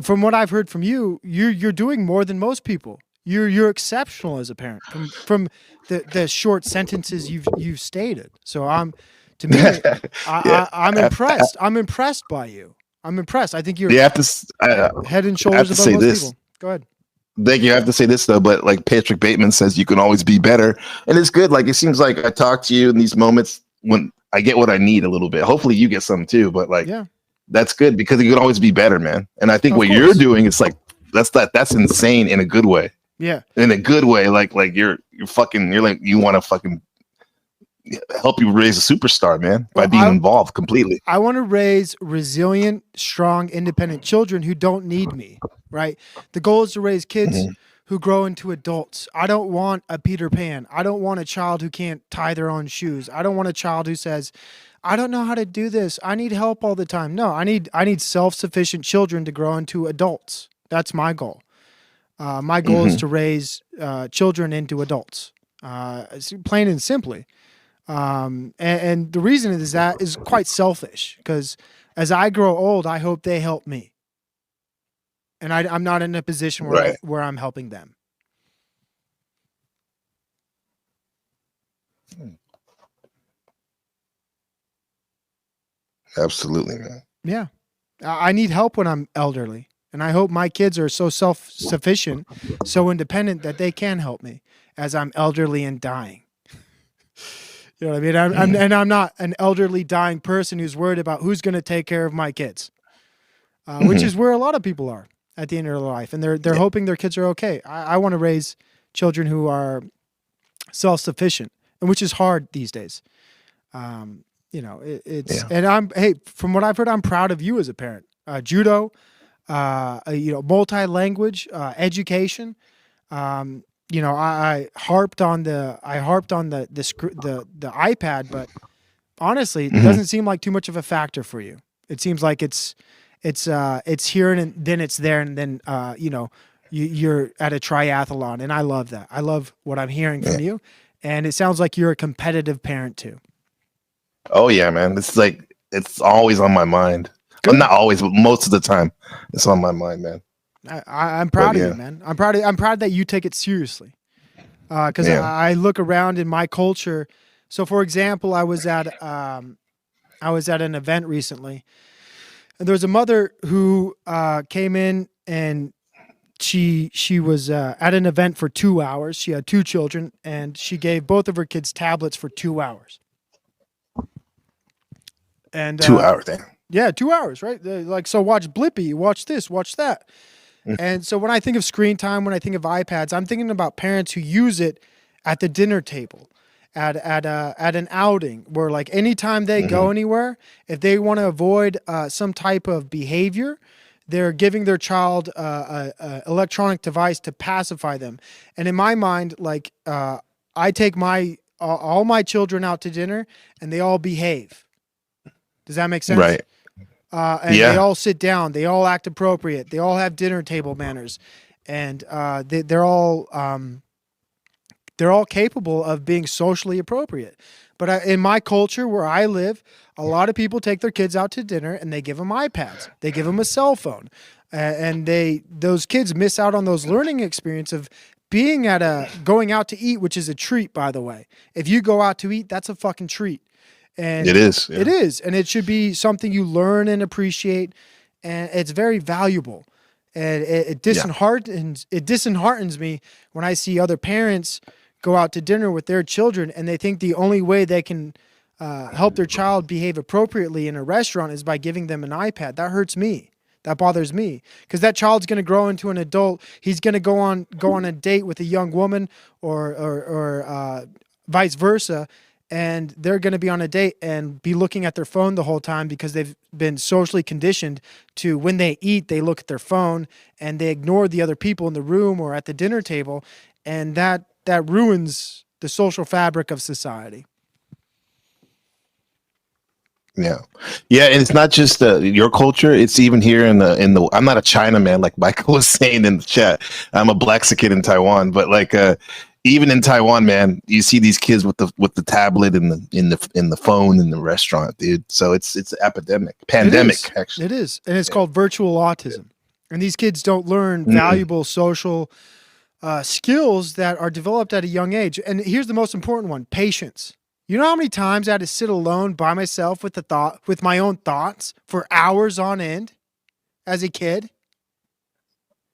A: from what I've heard from you, you're doing more than most people. You're exceptional as a parent from the short sentences you've stated. So I'm impressed. I'm impressed by you. I'm impressed. I think you're
C: You have to.
A: head and
C: I have
A: shoulders
C: to
A: above
C: say
A: most
C: this.
A: people. Go ahead.
C: Thank you. I have to say this though, but like Patrick Bateman says, you can always be better, and it's good. Like it seems like I talk to you in these moments when I get what I need a little bit. Hopefully, you get some too. But like,
A: Yeah.
C: that's good because you can always be better, man. And I think
A: Of
C: what
A: course.
C: you're doing is like that's insane in a good way.
A: Yeah.
C: In a good way, like you're like you want to fucking help you raise a superstar, man, by
A: Well,
C: being involved completely.
A: I want to raise resilient, strong, independent children who don't need me, right? The goal is to raise kids who grow into adults. I don't want a Peter Pan. I don't want a child who can't tie their own shoes. I don't want a child who says, I don't know how to do this. I need help all the time. No, I need self-sufficient children to grow into adults. That's my goal. My goal is to raise children into adults, plain and simply. And the reason is that is quite selfish because as I grow old, I hope they help me. And I'm not in a position where I'm helping them.
C: Absolutely, man.
A: Yeah. I need help when I'm elderly. And I hope my kids are so self-sufficient, so independent that they can help me as I'm elderly and dying. You know what I mean? I'm not an elderly dying person who's worried about who's going to take care of my kids, which is where a lot of people are at the end of their life. And they're hoping their kids are okay. I want to raise children who are self-sufficient, and which is hard these days. And from what I've heard, I'm proud of you as a parent. Judo, multi-language, education. I harped on the iPad, but honestly, it doesn't seem like too much of a factor for you. It seems like it's here and then it's there, and then you're at a triathlon, and I love that. I love what I'm hearing from you, and it sounds like you're a competitive parent too.
C: Oh yeah, man. It's always on my mind. Well, not always, but most of the time, it's on my mind, man.
A: I'm proud of you, man. I'm proud that you take it seriously. Because I look around in my culture. So, for example, I was at an event recently, and there was a mother who came in, and she was at an event for 2 hours. She had 2 children, and she gave both of her kids tablets for 2 hours. And
C: 2 hours, damn.
A: yeah, 2 hours, right? Like, so watch Blippi, watch this, watch that. And so when I think of screen time, when I think of iPads, I'm thinking about parents who use it at the dinner table, at an outing, where like anytime they go anywhere, if they want to avoid some type of behavior, they're giving their child a electronic device to pacify them. And in my mind, like I take all my children out to dinner, and they all behave. Does that make sense?
C: Right.
A: And they all sit down. They all act appropriate. They all have dinner table manners, and they're all capable of being socially appropriate. But in my culture where I live, a lot of people take their kids out to dinner and they give them iPads. They give them a cell phone, and those kids miss out on those learning experience of being going out to eat, which is a treat, by the way. If you go out to eat, that's a fucking treat. And
C: It is. Yeah.
A: It is. And it should be something you learn and appreciate. And it's very valuable. And it disheartens me when I see other parents go out to dinner with their children and they think the only way they can help their child behave appropriately in a restaurant is by giving them an iPad. That hurts me. That bothers me, because that child's going to grow into an adult. He's going to go on a date with a young woman or vice versa. And they're going to be on a date and be looking at their phone the whole time because they've been socially conditioned to, when they eat, they look at their phone and they ignore the other people in the room or at the dinner table. And that ruins the social fabric of society.
C: Yeah. Yeah. And it's not just your culture. It's even here in the, I'm not a Chinaman, like Michael was saying in the chat. I'm a Blaxican in Taiwan, but like, even in Taiwan, man, you see these kids with the tablet and the phone in the restaurant, dude. So it's pandemic, actually.
A: It is, and it's called virtual autism. And these kids don't learn valuable social skills that are developed at a young age. And here's the most important one: patience. You know how many times I had to sit alone by myself with my own thoughts for hours on end as a kid?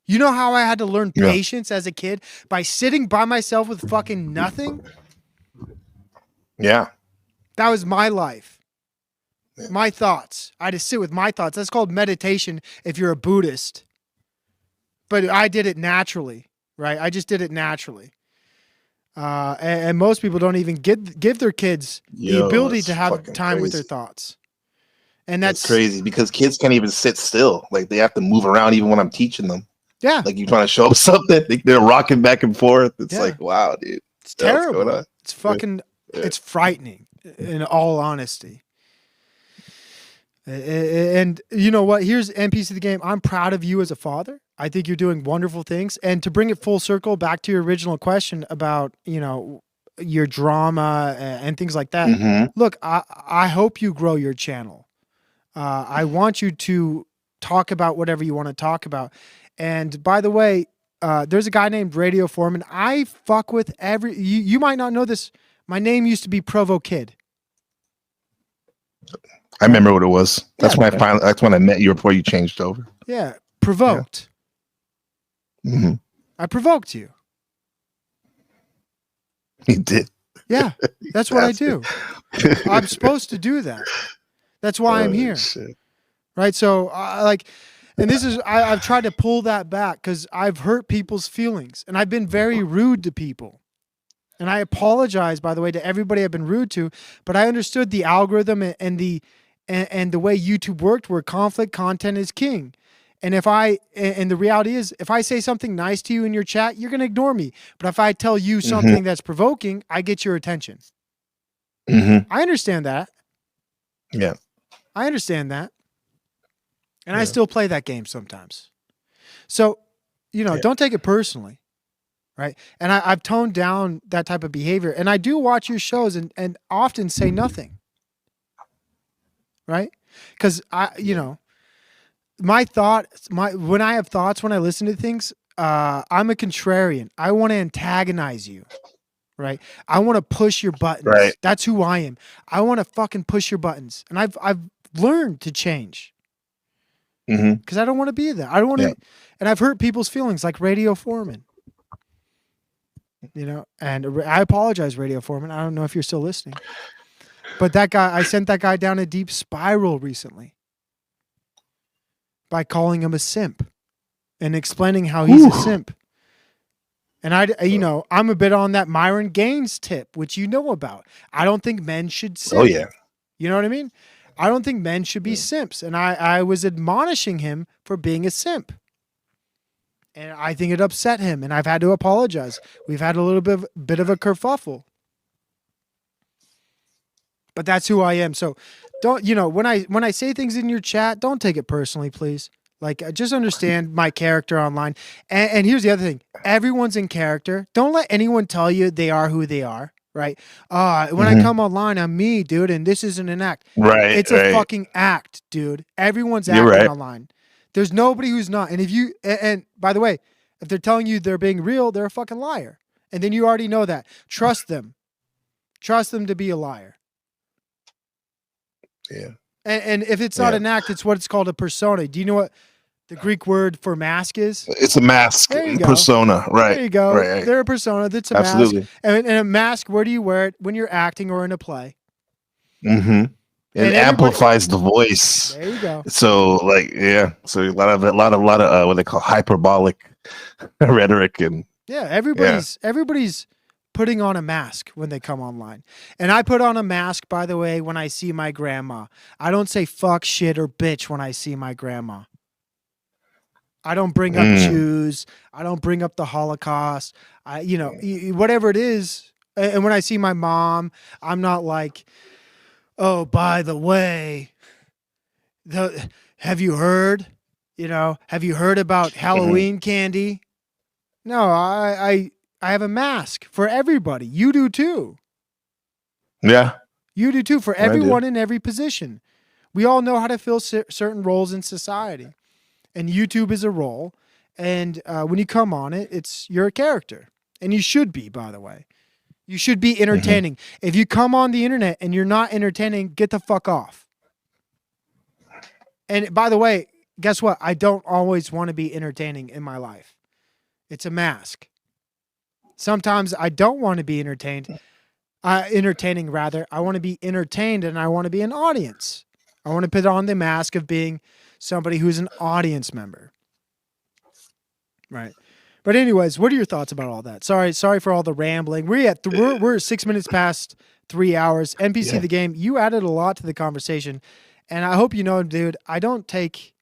A: You know how I had to learn patience as a kid? By sitting by myself with fucking nothing?
C: Yeah.
A: That was my life. My thoughts. I had to sit with my thoughts. That's called meditation if you're a Buddhist. But I did it naturally, right? I just did it naturally. And most people don't even give their kids the ability to have time with their thoughts. And that's
C: crazy, because kids can't even sit still. Like, they have to move around even when I'm teaching them.
A: Yeah.
C: Like, you're trying to show them something, they're rocking back and forth. It's like, wow, dude.
A: It's terrible. It's fucking, it's frightening, in all honesty. And you know what? Here's NPC of the game. I'm proud of you as a father. I think you're doing wonderful things. And to bring it full circle back to your original question about, your drama and things like that. Look, I hope you grow your channel. I want you to talk about whatever you want to talk about. And by the way, there's a guy named Radio Foreman. I fuck with you might not know this. My name used to be Provo Kid.
C: I remember what it was. That's when that's when I met you before you changed over.
A: Yeah. Provoked.
C: Yeah.
A: I provoked you.
C: You did.
A: Yeah. That's what I do. I'm supposed to do that. That's why I'm here.
C: Shit.
A: Right. So and this is, I've tried to pull that back because I've hurt people's feelings and I've been very rude to people. And I apologize, by the way, to everybody I've been rude to, but I understood the algorithm and the way YouTube worked, where conflict content is king. And the reality is, if I say something nice to you in your chat, you're going to ignore me. But if I tell you something that's provoking, I get your attention. I understand that.
C: Yeah.
A: I understand that. And I still play that game sometimes. So, don't take it personally. Right. And I've toned down that type of behavior. And I do watch your shows and often say nothing. Right. Because my thoughts, when I have thoughts, when I listen to things, I'm a contrarian. I want to antagonize you. Right. I want to push your buttons.
C: Right.
A: That's who I am. I want to fucking push your buttons. And I've learned to change.
C: Hmm.
A: because I don't want to be there. I don't want to,
C: Yeah.
A: and I've hurt people's feelings like Radio Foreman. You know, and I apologize, Radio Foreman. I don't know if you're still listening, but that guy, I sent that guy down a deep spiral recently by calling him a simp and explaining how he's a simp. And I'm a bit on that Myron Gaines tip, which you know about. I don't think men should simp.
C: Oh yeah.
A: You know what I mean? I don't think men should be simps. And I was admonishing him for being a simp. And I think it upset him, and I've had to apologize. We've had a little bit of a kerfuffle. But that's who I am. So don't, when I say things in your chat, don't take it personally, please. Like, just understand my character online. And here's the other thing. Everyone's in character. Don't let anyone tell you they are who they are, right? When I come online, I'm me, dude, and this isn't an act.
C: Right.
A: It's a fucking act, dude. Everyone's
C: You're
A: acting
C: right.
A: online. There's nobody who's not. And and by the way, if they're telling you they're being real, they're a fucking liar. And then you already know that. Trust them. Trust them to be a liar.
C: Yeah.
A: And if it's not an act, it's what it's called a persona. Do you know what the Greek word for mask is?
C: It's a mask
A: There you go.
C: persona. Right.
A: There you go.
C: Right.
A: They're a persona. That's a
C: Absolutely.
A: mask. And a mask, where do you wear it? When you're acting or in a play.
C: Mm-hmm.
A: And
C: It
A: everybody-
C: amplifies the voice.
A: There you go.
C: So so a lot of what they call hyperbolic rhetoric and
A: Yeah, everybody's putting on a mask when they come online. And I put on a mask, by the way, when I see my grandma. I don't say fuck, shit, or bitch when I see my grandma. I don't bring up Jews. I don't bring up the Holocaust. Whatever it is. And when I see my mom, I'm not like, oh, by the way, have you heard? Have you heard about Halloween candy? No, I have a mask for everybody. You do too.
C: yeah.
A: You do too, for
C: I do.
A: everyone in every position. We all know how to fill certain roles in society. And YouTube is a role. And when you come on it, you're a character. And you should be, by the way. You should be entertaining. If you come on the internet and you're not entertaining, get the fuck off. And by the way, guess what? I don't always want to be entertaining in my life. It's a mask. Sometimes I don't want to be entertaining rather. I want to be entertained and I want to be an audience. I want to put on the mask of being somebody who's an audience member. Right. But anyways, what are your thoughts about all that? Sorry for all the rambling. We're 6 minutes past 3 hours. NPC the game, you added a lot to the conversation. And I hope you know, dude, I don't take,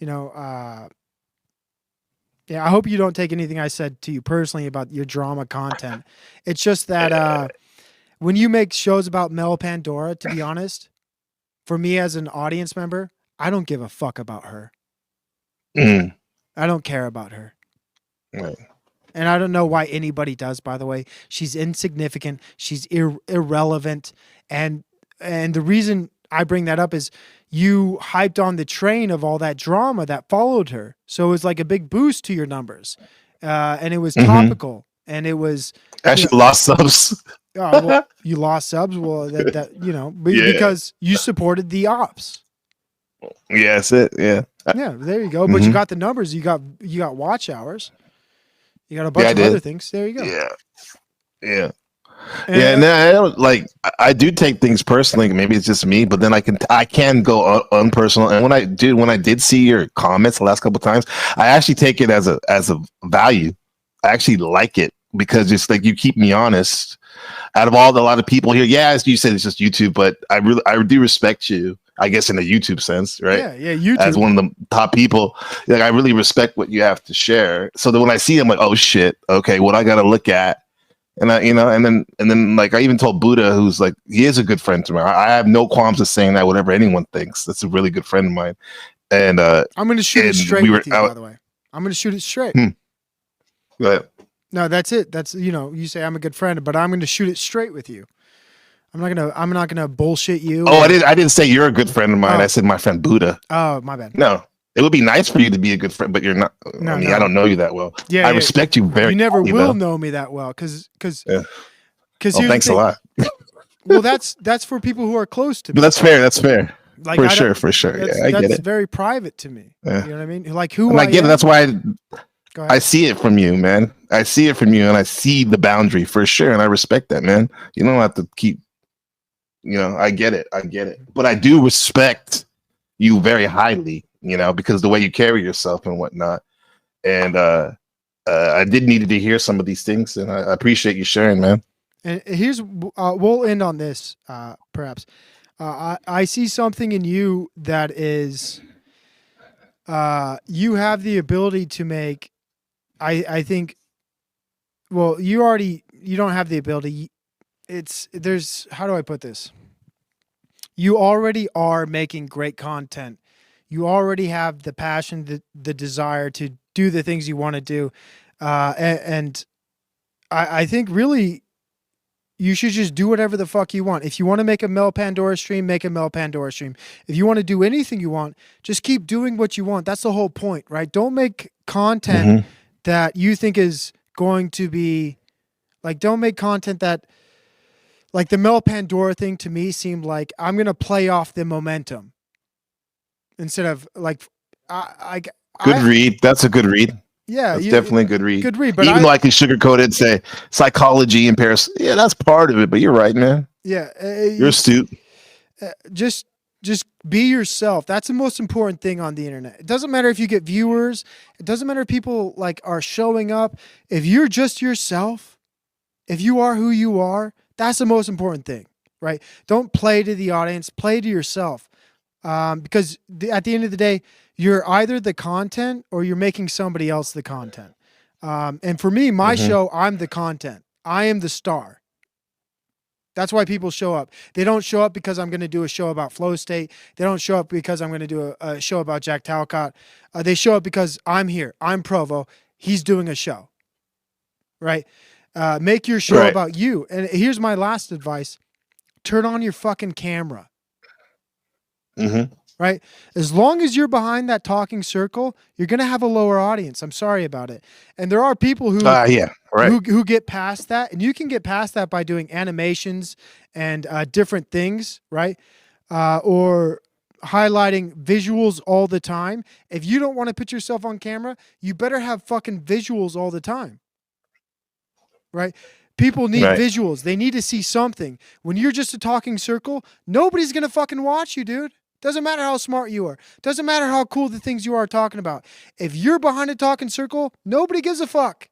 A: I hope you don't take anything I said to you personally about your drama content. It's just that when you make shows about Mel Pandora, to be honest, for me as an audience member, I don't give a fuck about her.
C: Mm.
A: I don't care about her.
C: Right.
A: And I don't know why anybody does, by the way. She's insignificant. She's irrelevant. And the reason I bring that up is you hyped on the train of all that drama that followed her. So it was like a big boost to your numbers. And it was topical. And it was...
C: Actually lost subs.
A: well, you lost subs? Well, because you supported the ops.
C: Yeah, that's it. Yeah.
A: Yeah, there you go. But you got the numbers. You got watch hours. You got a bunch of other things. There you go.
C: Yeah. Yeah. And then I don't I do take things personally. Maybe it's just me, but then I can go unpersonal. And when I did see your comments the last couple of times, I actually take it as a value. I actually like it because it's like you keep me honest. Out of a lot of people here, yeah, as you said, it's just YouTube, but I do respect you. I guess in a YouTube sense, right?
A: Yeah, YouTube.
C: As one of the top people, I really respect what you have to share. So that when I see it, I'm like, oh shit, okay, what I got to look at, and and then like I even told Buddha, who's like, he is a good friend to me. I have no qualms of saying that. Whatever anyone thinks, that's a really good friend of mine. And I'm
A: going to shoot it straight with you, by the way. I'm going to shoot it straight.
C: Go ahead.
A: No, that's it. That's you say I'm a good friend, but I'm going to shoot it straight with you. I'm not gonna bullshit you.
C: Oh, I didn't say you're a good friend of mine. I said my friend Buddha.
A: Oh, my bad.
C: No, it would be nice for you to be a good friend, but you're not.
A: No,
C: I don't know you that well.
A: Yeah,
C: I respect you very.
A: You never
C: highly,
A: will
C: though.
A: know me that well, because
C: Oh,
A: here's
C: thanks
A: the
C: a
A: thing.
C: lot.
A: Well, that's for people who are close to me.
C: But that's fair. That's fair.
A: Like
C: For
A: I don't-
C: sure.
A: That's,
C: Yeah, I get
A: that's
C: it.
A: very private to me.
C: Yeah.
A: You know what I mean? Like who
C: And I get
A: am.
C: it. That's why
A: Go ahead.
C: I see it from you, man. I see it from you, and I see the boundary for sure, and I respect that, man. You don't have to keep. I get it. But I do respect you very highly, because the way you carry yourself and whatnot. And I did need to hear some of these things, and I appreciate you sharing, man.
A: And here's we'll end on this perhaps. I see something in you that is you have the ability to make. I think. Well, you don't have the ability. There's how do I put this? You already are making great content. You already have the passion, the desire to do the things you want to do, and I think really you should just do whatever the fuck you want. If you want to make a Mel Pandora stream, make a Mel Pandora stream. If you want to do anything you want, just keep doing what you want. That's the whole point, right? Don't make content that you think is going to be like, don't make content that like the Mel Pandora thing to me seemed like I'm going to play off the momentum instead of like,
C: Good read. That's a good read.
A: Yeah,
C: That's definitely a good read.
A: Good read, but
C: even though I can sugarcoat it and say psychology and Paris, yeah, that's part of it. But you're right, man.
A: Yeah,
C: You're astute.
A: Just be yourself. That's the most important thing on the internet. It doesn't matter if you get viewers. It doesn't matter if people like are showing up. If you're just yourself, if you are who you are, that's the most important thing, right? Don't play to the audience. Play to yourself, because at the end of the day, you're either the content or you're making somebody else the content. And for me, my show, I'm the content. I am the star. That's why people show up. They don't show up because I'm going to do a show about Flow State. They don't show up because I'm going to do a show about Jack Talcott. They show up because I'm here. I'm Provo. He's doing a show. Right? Make your show about you. And here's my last advice. Turn on your fucking camera. Right? As long as you're behind that talking circle, you're going to have a lower audience. I'm sorry about it. And there are people who who get past that, and you can get past that by doing animations and different things, right? Or highlighting visuals all the time. If you don't want to put yourself on camera, you better have fucking visuals all the time. Right? People need visuals. They need to see something. When you're just a talking circle, nobody's going to fucking watch you, dude. Doesn't matter how smart you are. Doesn't matter how cool the things you are talking about. If you're behind a talking circle, nobody gives a fuck.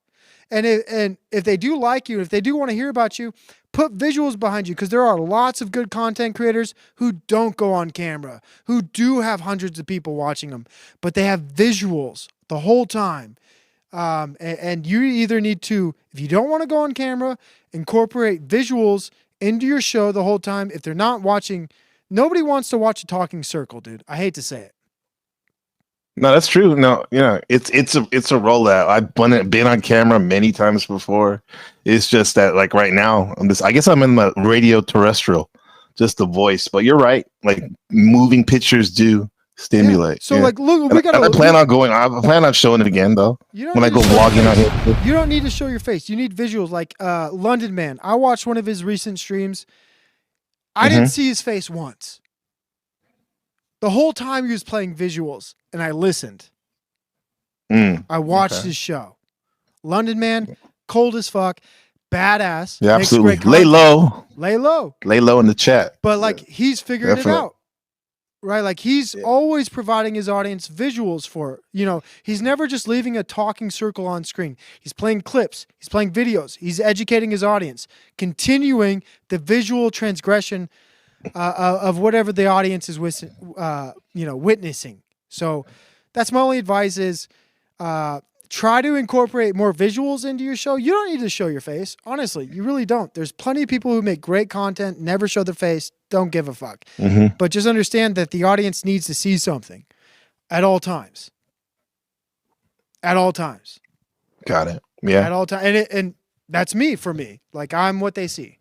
A: And if they do like you, if they do want to hear about you, put visuals behind you, because there are lots of good content creators who don't go on camera, who do have hundreds of people watching them, but they have visuals the whole time. And you either need to, if you don't want to go on camera, incorporate visuals into your show the whole time. If they're not watching, nobody wants to watch a talking circle, dude. I hate to say it.
C: No, that's true. No, it's a rollout. I've been on camera many times before. It's just that like right now, I guess I'm in the radio terrestrial, just the voice. But you're right. Like moving pictures do stimulate.
A: Yeah. So like, look, we got.
C: I plan on showing it again though. When I go vlogging on here.
A: You don't need to show your face. You need visuals. Like London Man. I watched one of his recent streams. I didn't see his face once. The whole time he was playing visuals, and I listened. I watched his show. London Man, cold as fuck, badass.
C: Yeah, absolutely. Lay low.
A: Lay low.
C: Lay low in the chat.
A: But like he's figuring it out. Right? Like he's always providing his audience visuals for, he's never just leaving a talking circle on screen. He's playing clips. He's playing videos. He's educating his audience, continuing the visual transgression of whatever the audience is witnessing. So that's my only advice is try to incorporate more visuals into your show. You don't need to show your face. Honestly, you really don't. There's plenty of people who make great content, never show their face, don't give a fuck. But just understand that the audience needs to see something at all times. At all times.
C: Got it. Yeah.
A: At all times. And that's me for me. Like I'm what they see.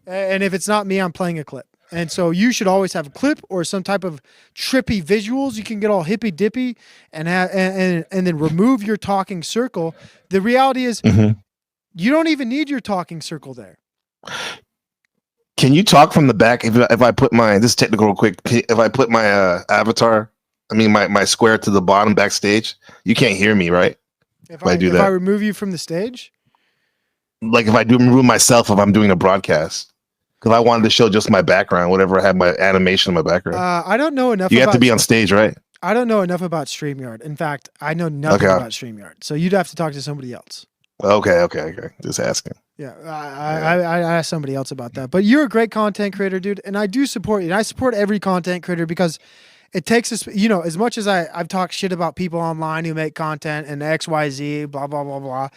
A: And if it's not me, I'm playing a clip. And so you should always have a clip or some type of trippy visuals. You can get all hippy dippy and then remove your talking circle. The reality is you don't even need your talking circle there.
C: Can you talk from the back if I put my this is technical real quick? If I put my avatar, I mean my square to the bottom backstage, you can't hear me, right?
A: If
C: I do that.
A: I remove you from the stage,
C: Like if I do remove myself if I'm doing a broadcast, because I wanted to show just my background, whatever I had my animation in my background.
A: I don't know enough.
C: You have to be on stage, right?
A: I don't know enough about StreamYard. In fact, I know nothing
C: Okay.
A: about StreamYard. So you'd have to talk to somebody else.
C: Okay. Just asking.
A: Yeah, I asked somebody else about that. But you're a great content creator, dude, and I do support you. And I support every content creator because it takes us, you know, as much as I've talked shit about people online who make content and XYZ, blah, blah, blah, blah.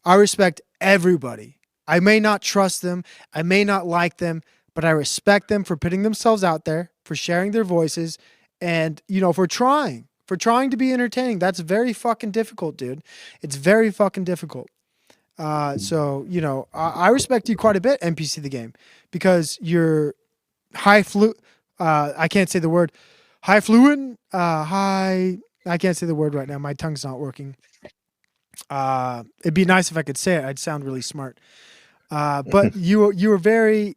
A: I respect everybody. I may not trust them. I may not like them, but I respect them for putting themselves out there, for sharing their voices, and, you know, for trying to be entertaining. That's very fucking difficult, dude. It's very fucking difficult. So, you know, I respect you quite a bit, NPC the game, because you're I can't say the word, I can't say the word right now. My tongue's not working. It'd be nice if I could say it. I'd sound really smart. But you're there,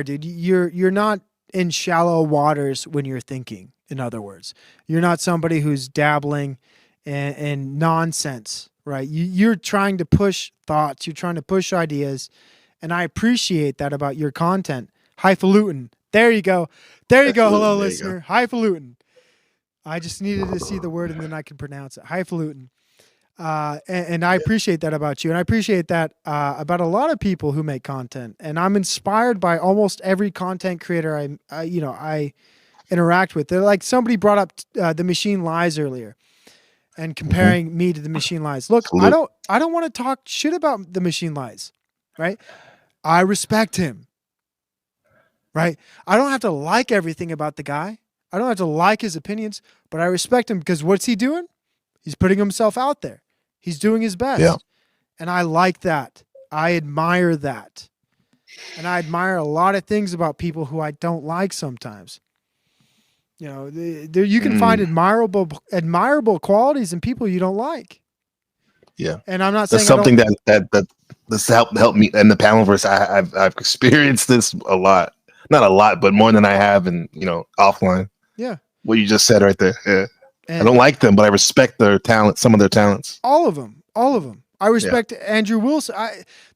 A: dude. You're not in shallow waters when you're thinking, in other words. You're not somebody who's dabbling in nonsense. Right. You're trying to push thoughts. You're trying to push ideas. And I appreciate that about your content. Highfalutin. There you go. There you go. Hello, listener. Highfalutin. I just needed to see the word and then I could pronounce it. Highfalutin. And I appreciate that about you. And I appreciate that about a lot of people who make content. And I'm inspired by almost every content creator I interact with. They're like somebody brought up The Machine Lies earlier. And comparing me to The Machine Lies. Look, I don't want to talk shit about The Machine Lies, right? I respect him, right? I don't have to like everything about the guy. I don't have to like his opinions, but I respect him because what's he doing? He's putting himself out there. He's doing his best.
C: Yeah.
A: And I like that. I admire that. And I admire a lot of things about people who I don't like sometimes. You know, you can find admirable qualities in people you don't like.
C: Yeah,
A: and I'm not saying
C: that's something that's helped me in the Panelverse. I've experienced this a lot, not a lot, but more than I have, in offline.
A: Yeah,
C: what you just said right there. Yeah,
A: and
C: I don't like them, but I respect their talent. Some of their talents.
A: All of them. I respect Andrew Wilson.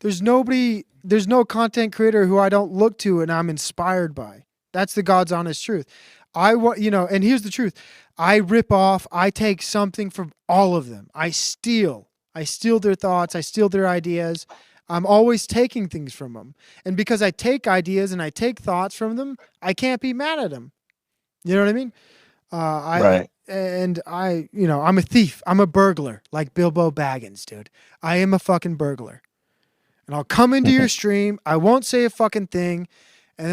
A: There's no content creator who I don't look to and I'm inspired by. That's the God's honest truth. And here's the truth. I rip off, I take something from all of them. I steal their thoughts. I steal their ideas. I'm always taking things from them. And because I take ideas and I take thoughts from them, I can't be mad at them. You know what I mean?
C: Right.
A: And I'm a thief. I'm a burglar, like Bilbo Baggins, dude. I am a fucking burglar. And I'll come into your stream. I won't say a fucking thing. And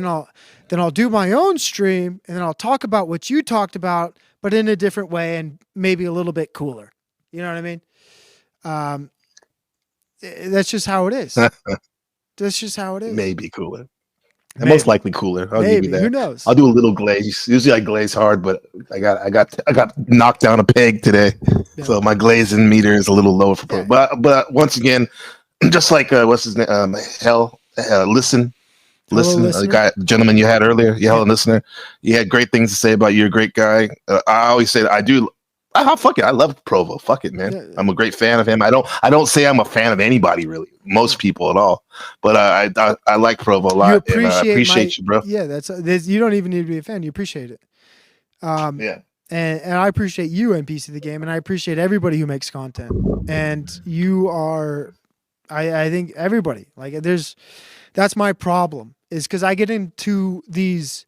A: then I'll do my own stream, and then I'll talk about what you talked about, but in a different way and maybe a little bit cooler. You know what I mean? That's just how it is. That's just how it is.
C: Maybe cooler. And most likely cooler. I'll give you that.
A: Who knows?
C: I'll do a little glaze. Usually I glaze hard, but I got knocked down a peg today, so my glazing meter is a little lower for. Yeah. But once again, just like what's his name? Listen. The gentleman you had earlier, listener. You had great things to say about you. You're a great guy. I always say that I do. Fuck it. I love Provo. Fuck it, man. Yeah. I'm a great fan of him. I don't say I'm a fan of anybody really. Most people at all. But I like Provo a lot. And I appreciate you, bro.
A: Yeah, you don't even need to be a fan. You appreciate it.
C: Yeah.
A: And I appreciate you, NPC the game, and I appreciate everybody who makes content. And you are, I think everybody that's my problem. Is because I get into these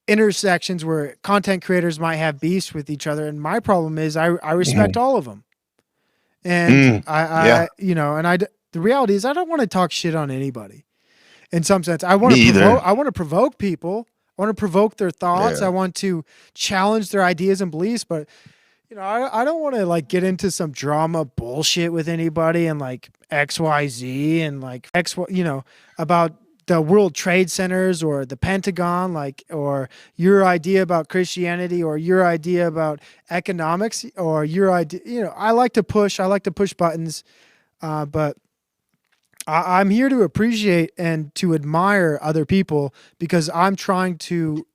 A: intersections where content creators might have beefs with each other, and my problem is I respect all of them, and the reality is I don't want to talk shit on anybody. In some sense, I want to provoke people. I want to provoke their thoughts. I want to challenge their ideas and beliefs, but I don't want to get into some drama bullshit with anybody and XYZ and about the World Trade Centers or the Pentagon, or your idea about Christianity or your idea about economics or your idea, I like to push buttons, but I'm here to appreciate and to admire other people because I'm trying to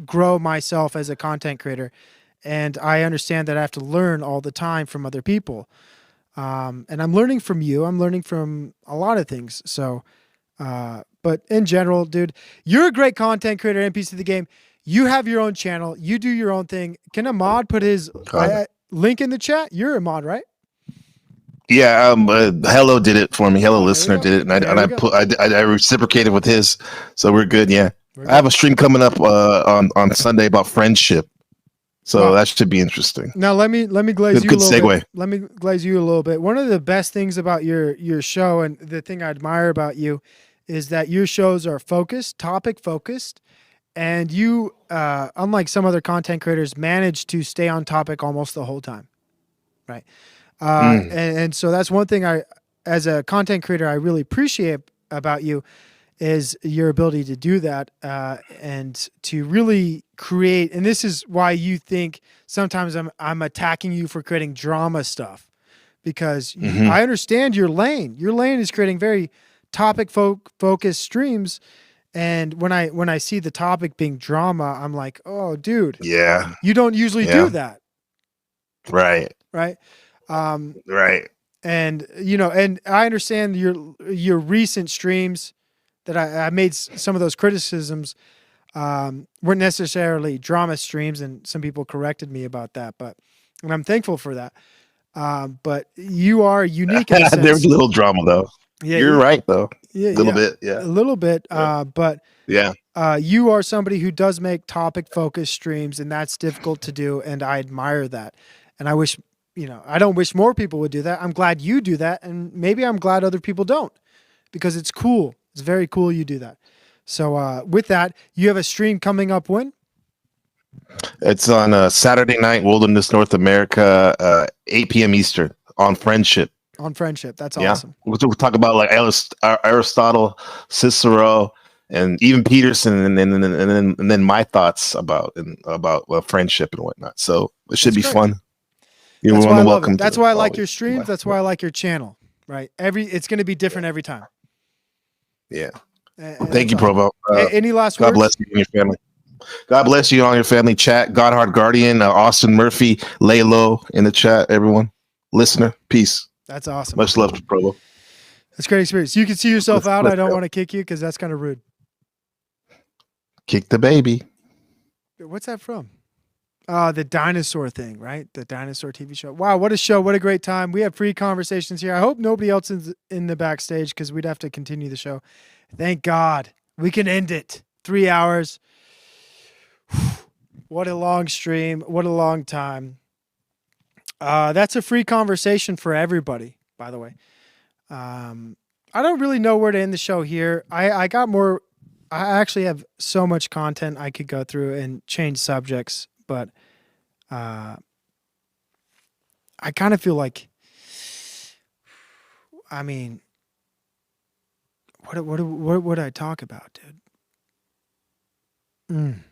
A: grow myself as a content creator. And I understand that I have to learn all the time from other people. And I'm learning from you. I'm learning from a lot of things. So, but in general, dude, you're a great content creator, NPC of the game. You have your own channel. You do your own thing. Can Ahmad put his link in the chat? You're Ahmad, right?
C: Yeah, Hello did it for me. Hello
A: Oh, there you
C: listener
A: go.
C: did it, and
A: There we go.
C: I reciprocated with his, so we're good. Yeah,
A: We're
C: I have a stream coming up on Sunday about friendship, so
A: Wow.
C: that should be interesting.
A: Now let me glaze you
C: Good
A: a little
C: segue.
A: bit. Let me glaze you a little bit. One of the best things about your show, and the thing I admire about you, is that your shows are focused, topic focused, and you, unlike some other content creators, manage to stay on topic almost the whole time, right? And so that's one thing I, as a content creator, I really appreciate about you is your ability to do that and to really create. And this is why you think sometimes I'm attacking you for creating drama stuff because I understand your lane. Your lane is creating very topic focused streams. And when I see the topic being drama, I'm like, oh, dude,
C: Yeah,
A: you don't usually
C: Yeah.
A: do that,
C: right,
A: right?
C: right.
A: And and I understand your recent streams that I made some of those criticisms weren't necessarily drama streams, and some people corrected me about that, and I'm thankful for that. But you are unique in a sense.
C: There's a little drama though.
A: Yeah,
C: You're right though.
A: Yeah,
C: A little
A: yeah,
C: bit. Yeah,
A: a little bit.
C: Yeah.
A: But
C: yeah.
A: you are somebody who does make topic focused streams, and that's difficult to do, and I admire that. And I wish. I don't wish more people would do that. I'm glad you do that. And maybe I'm glad other people don't because it's cool. It's very cool you do that. So with that, you have a stream coming up when?
C: It's on Saturday night, Wilderness North America, 8 p.m. Eastern on friendship.
A: On friendship. That's
C: Yeah.
A: awesome.
C: We'll talk about like Aristotle, Cicero, and even Peterson, and then my thoughts about friendship and whatnot. So it should
A: That's
C: be
A: great.
C: fun. You're
A: That's
C: more
A: why I
C: than
A: love
C: welcome.
A: it. That's
C: to
A: why I like
C: follow.
A: your streams. That's why I like your channel. Right. It's going to be different every time.
C: Yeah.
A: And
C: Thank you,
A: that's awesome.
C: Provo.
A: Any last
C: God
A: words?
C: bless you and your family. God bless you and your family. Chat. Godheart Guardian, Austin Murphy, lay low in the chat. Everyone, listener, peace.
A: That's awesome.
C: Much love to Provo.
A: That's a great experience. You can see yourself out.
C: Let's
A: I don't
C: go.
A: want to kick you because that's kind of rude.
C: Kick the baby.
A: What's that from? The dinosaur thing, right? The dinosaur TV show. Wow, what a show. What a great time. We have free conversations here. I hope nobody else is in the backstage because we'd have to continue the show. Thank God. We can end it. 3 hours. What a long stream. What a long time. That's a free conversation for everybody, by the way. I don't really know where to end the show here. I got more. I actually have so much content I could go through and change subjects, but I kind of feel like, I mean, what would I talk about, dude?